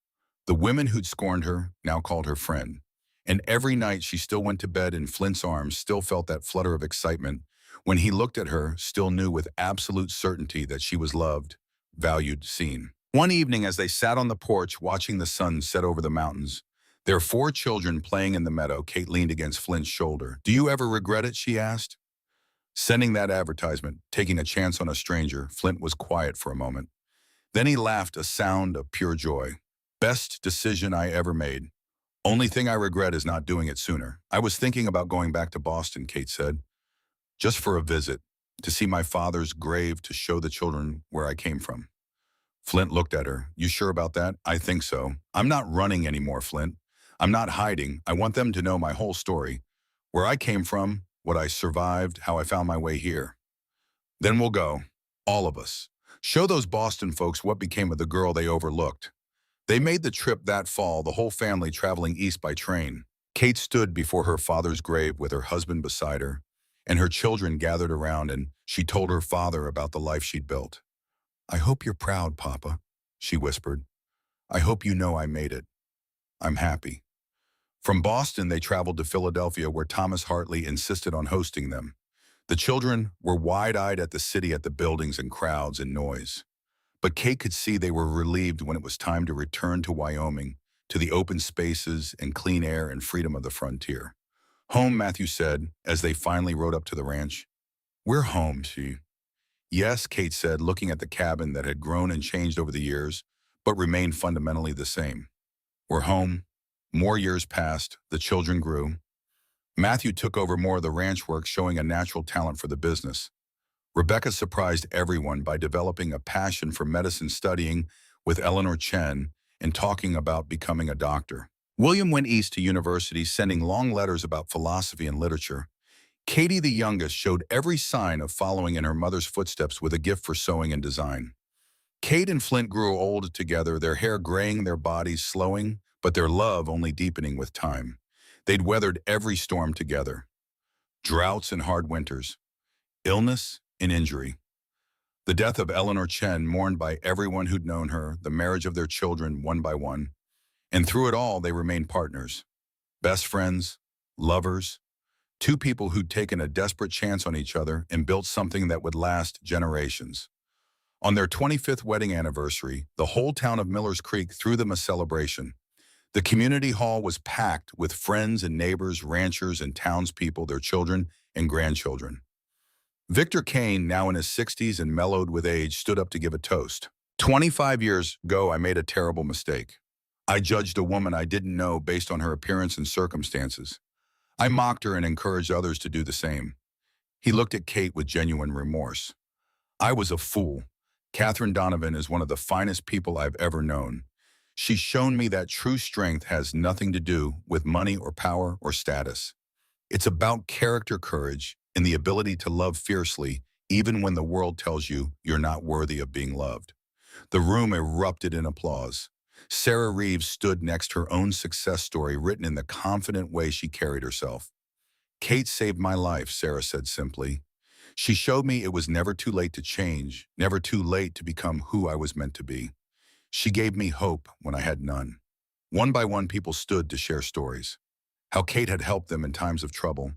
The women who'd scorned her now called her friend. And every night she still went to bed in Flint's arms, still felt that flutter of excitement. When he looked at her, still knew with absolute certainty that she was loved, valued, seen. One evening as they sat on the porch watching the sun set over the mountains, their 4 children playing in the meadow, Kate leaned against Flint's shoulder. Do you ever regret it, she asked. Sending that advertisement, taking a chance on a stranger, Flint was quiet for a moment. Then he laughed, a sound of pure joy. Best decision I ever made. Only thing I regret is not doing it sooner. I was thinking about going back to Boston, Kate said. Just for a visit, to see my father's grave, to show the children where I came from. Flint looked at her. You sure about that? I think so. I'm not running anymore, Flint. I'm not hiding. I want them to know my whole story. Where I came from, what I survived, how I found my way here. Then we'll go, all of us, Show those Boston folks what became of the girl they overlooked. They made the trip that fall, the whole family traveling east by train. Kate stood before her father's grave with her husband beside her, and her children gathered around, and she told her father about the life she'd built. "I hope you're proud, Papa," she whispered. "I hope you know I made it. I'm happy." From Boston, they traveled to Philadelphia, where Thomas Hartley insisted on hosting them. The children were wide-eyed at the city, at the buildings and crowds and noise. But Kate could see they were relieved when it was time to return to Wyoming, to the open spaces and clean air and freedom of the frontier. "Home," Matthew said, as they finally rode up to the ranch. "We're home," she. "Yes," Kate said, looking at the cabin that had grown and changed over the years, but remained fundamentally the same. "We're home." More years passed, the children grew. Matthew took over more of the ranch work, showing a natural talent for the business. Rebecca surprised everyone by developing a passion for medicine, studying with Eleanor Chen and talking about becoming a doctor. William went east to university, sending long letters about philosophy and literature. Katie, the youngest, showed every sign of following in her mother's footsteps with a gift for sewing and design. Kate and Flint grew old together, their hair graying, their bodies slowing, but their love only deepening with time. They'd weathered every storm together. Droughts and hard winters, illness and injury. The death of Eleanor Chen, mourned by everyone who'd known her, the marriage of their children one by one. And through it all, they remained partners, best friends, lovers, two people who'd taken a desperate chance on each other and built something that would last generations. On their 25th wedding anniversary, the whole town of Millers Creek threw them a celebration. The community hall was packed with friends and neighbors, ranchers and townspeople, their children and grandchildren. Victor Kane, now in his 60s and mellowed with age, stood up to give a toast. "25 years ago, I made a terrible mistake. I judged a woman I didn't know based on her appearance and circumstances. I mocked her and encouraged others to do the same." He looked at Kate with genuine remorse. "I was a fool. Catherine Donovan is one of the finest people I've ever known. She's shown me that true strength has nothing to do with money or power or status. It's about character, courage, and the ability to love fiercely, even when the world tells you you're not worthy of being loved." The room erupted in applause. Sarah Reeves stood next, her own success story written in the confident way she carried herself. "Kate saved my life," Sarah said simply. "She showed me it was never too late to change, never too late to become who I was meant to be. She gave me hope when I had none." One by one, people stood to share stories. How Kate had helped them in times of trouble,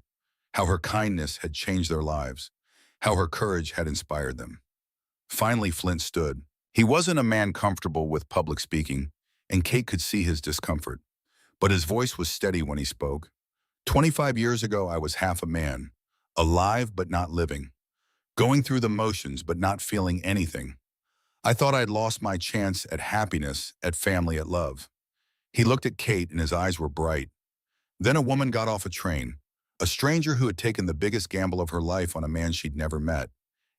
how her kindness had changed their lives, how her courage had inspired them. Finally, Flint stood. He wasn't a man comfortable with public speaking, and Kate could see his discomfort. But his voice was steady when he spoke. "25 years ago, I was half a man, alive but not living, going through the motions but not feeling anything. I thought I'd lost my chance at happiness, at family, at love." He looked at Kate and his eyes were bright. Then a woman got off a train, a stranger who had taken the biggest gamble of her life on a man she'd never met,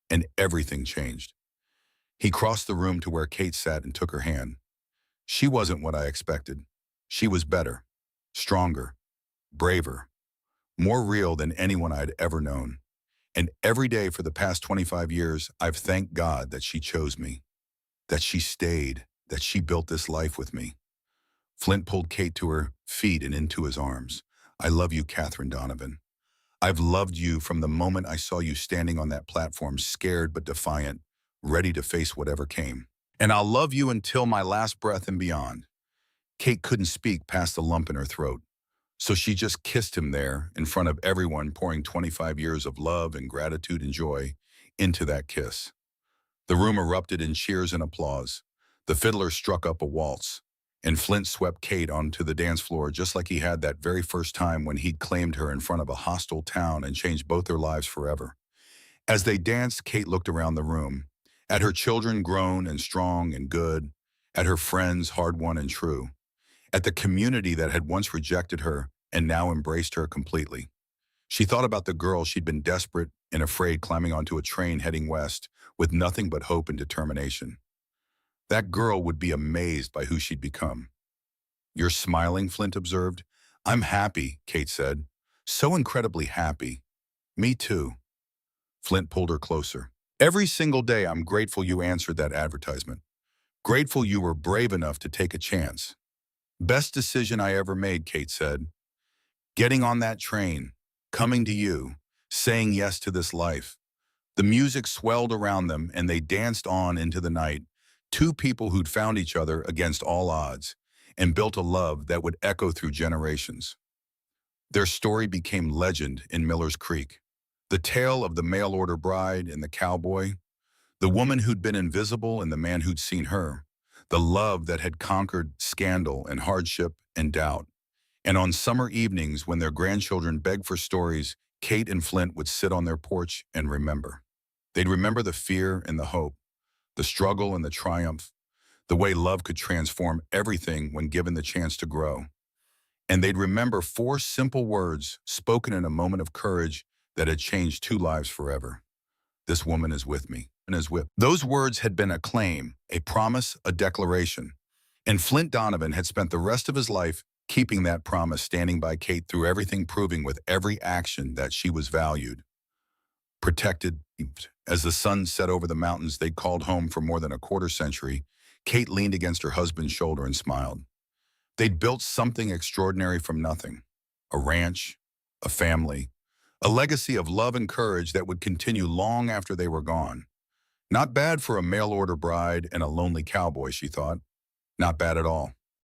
and everything changed. He crossed the room to where Kate sat and took her hand. "She wasn't what I expected. She was better, stronger, braver, more real than anyone I'd ever known. And every day for the past 25 years, I've thanked God that she chose me, that she stayed, that she built this life with me." Flint pulled Kate to her feet and into his arms. "I love you, Catherine Donovan. I've loved you from the moment I saw you standing on that platform, scared but defiant, ready to face whatever came. And I'll love you until my last breath and beyond." Kate couldn't speak past the lump in her throat, so she just kissed him there in front of everyone, pouring 25 years of love and gratitude and joy into that kiss. The room erupted in cheers and applause. The fiddler struck up a waltz, and Flint swept Kate onto the dance floor just like he had that very first time when he'd claimed her in front of a hostile town and changed both their lives forever. As they danced, Kate looked around the room, at her children grown and strong and good, at her friends hard-won and true, at the community that had once rejected her and now embraced her completely. She thought about the girl she'd been desperate and afraid climbing onto a train heading west with nothing but hope and determination. That girl would be amazed by who she'd become. "You're smiling," Flint observed. "I'm happy," Kate said. "So incredibly happy." "Me too." Flint pulled her closer. Every single day, I'm grateful you answered that advertisement. Grateful you were brave enough to take a chance. Best decision I ever made, Kate said. Getting on that train, coming to you, saying yes to this life. The music swelled around them and they danced on into the night, two people who'd found each other against all odds and built a love that would echo through generations. Their story became legend in Miller's Creek. The tale of the mail-order bride and the cowboy, the woman who'd been invisible and the man who'd seen her, the love that had conquered scandal and hardship and doubt. And on summer evenings when their grandchildren begged for stories, Kate and Flint would sit on their porch and remember. They'd remember the fear and the hope, the struggle and the triumph, the way love could transform everything when given the chance to grow. And they'd remember four simple words spoken in a moment of courage that had changed two lives forever. This woman is with me and is with. Those words had been a claim, a promise, a declaration. And Flint Donovan had spent the rest of his life keeping that promise, standing by Kate through everything, proving with every action that she was valued, protected. As the sun set over the mountains they'd called home for more than a quarter century, Kate leaned against her husband's shoulder and smiled. They'd built something extraordinary from nothing, a ranch, a family, a legacy of love and courage that would continue long after they were gone. Not bad for a mail-order bride and a lonely cowboy, she thought. Not bad at all.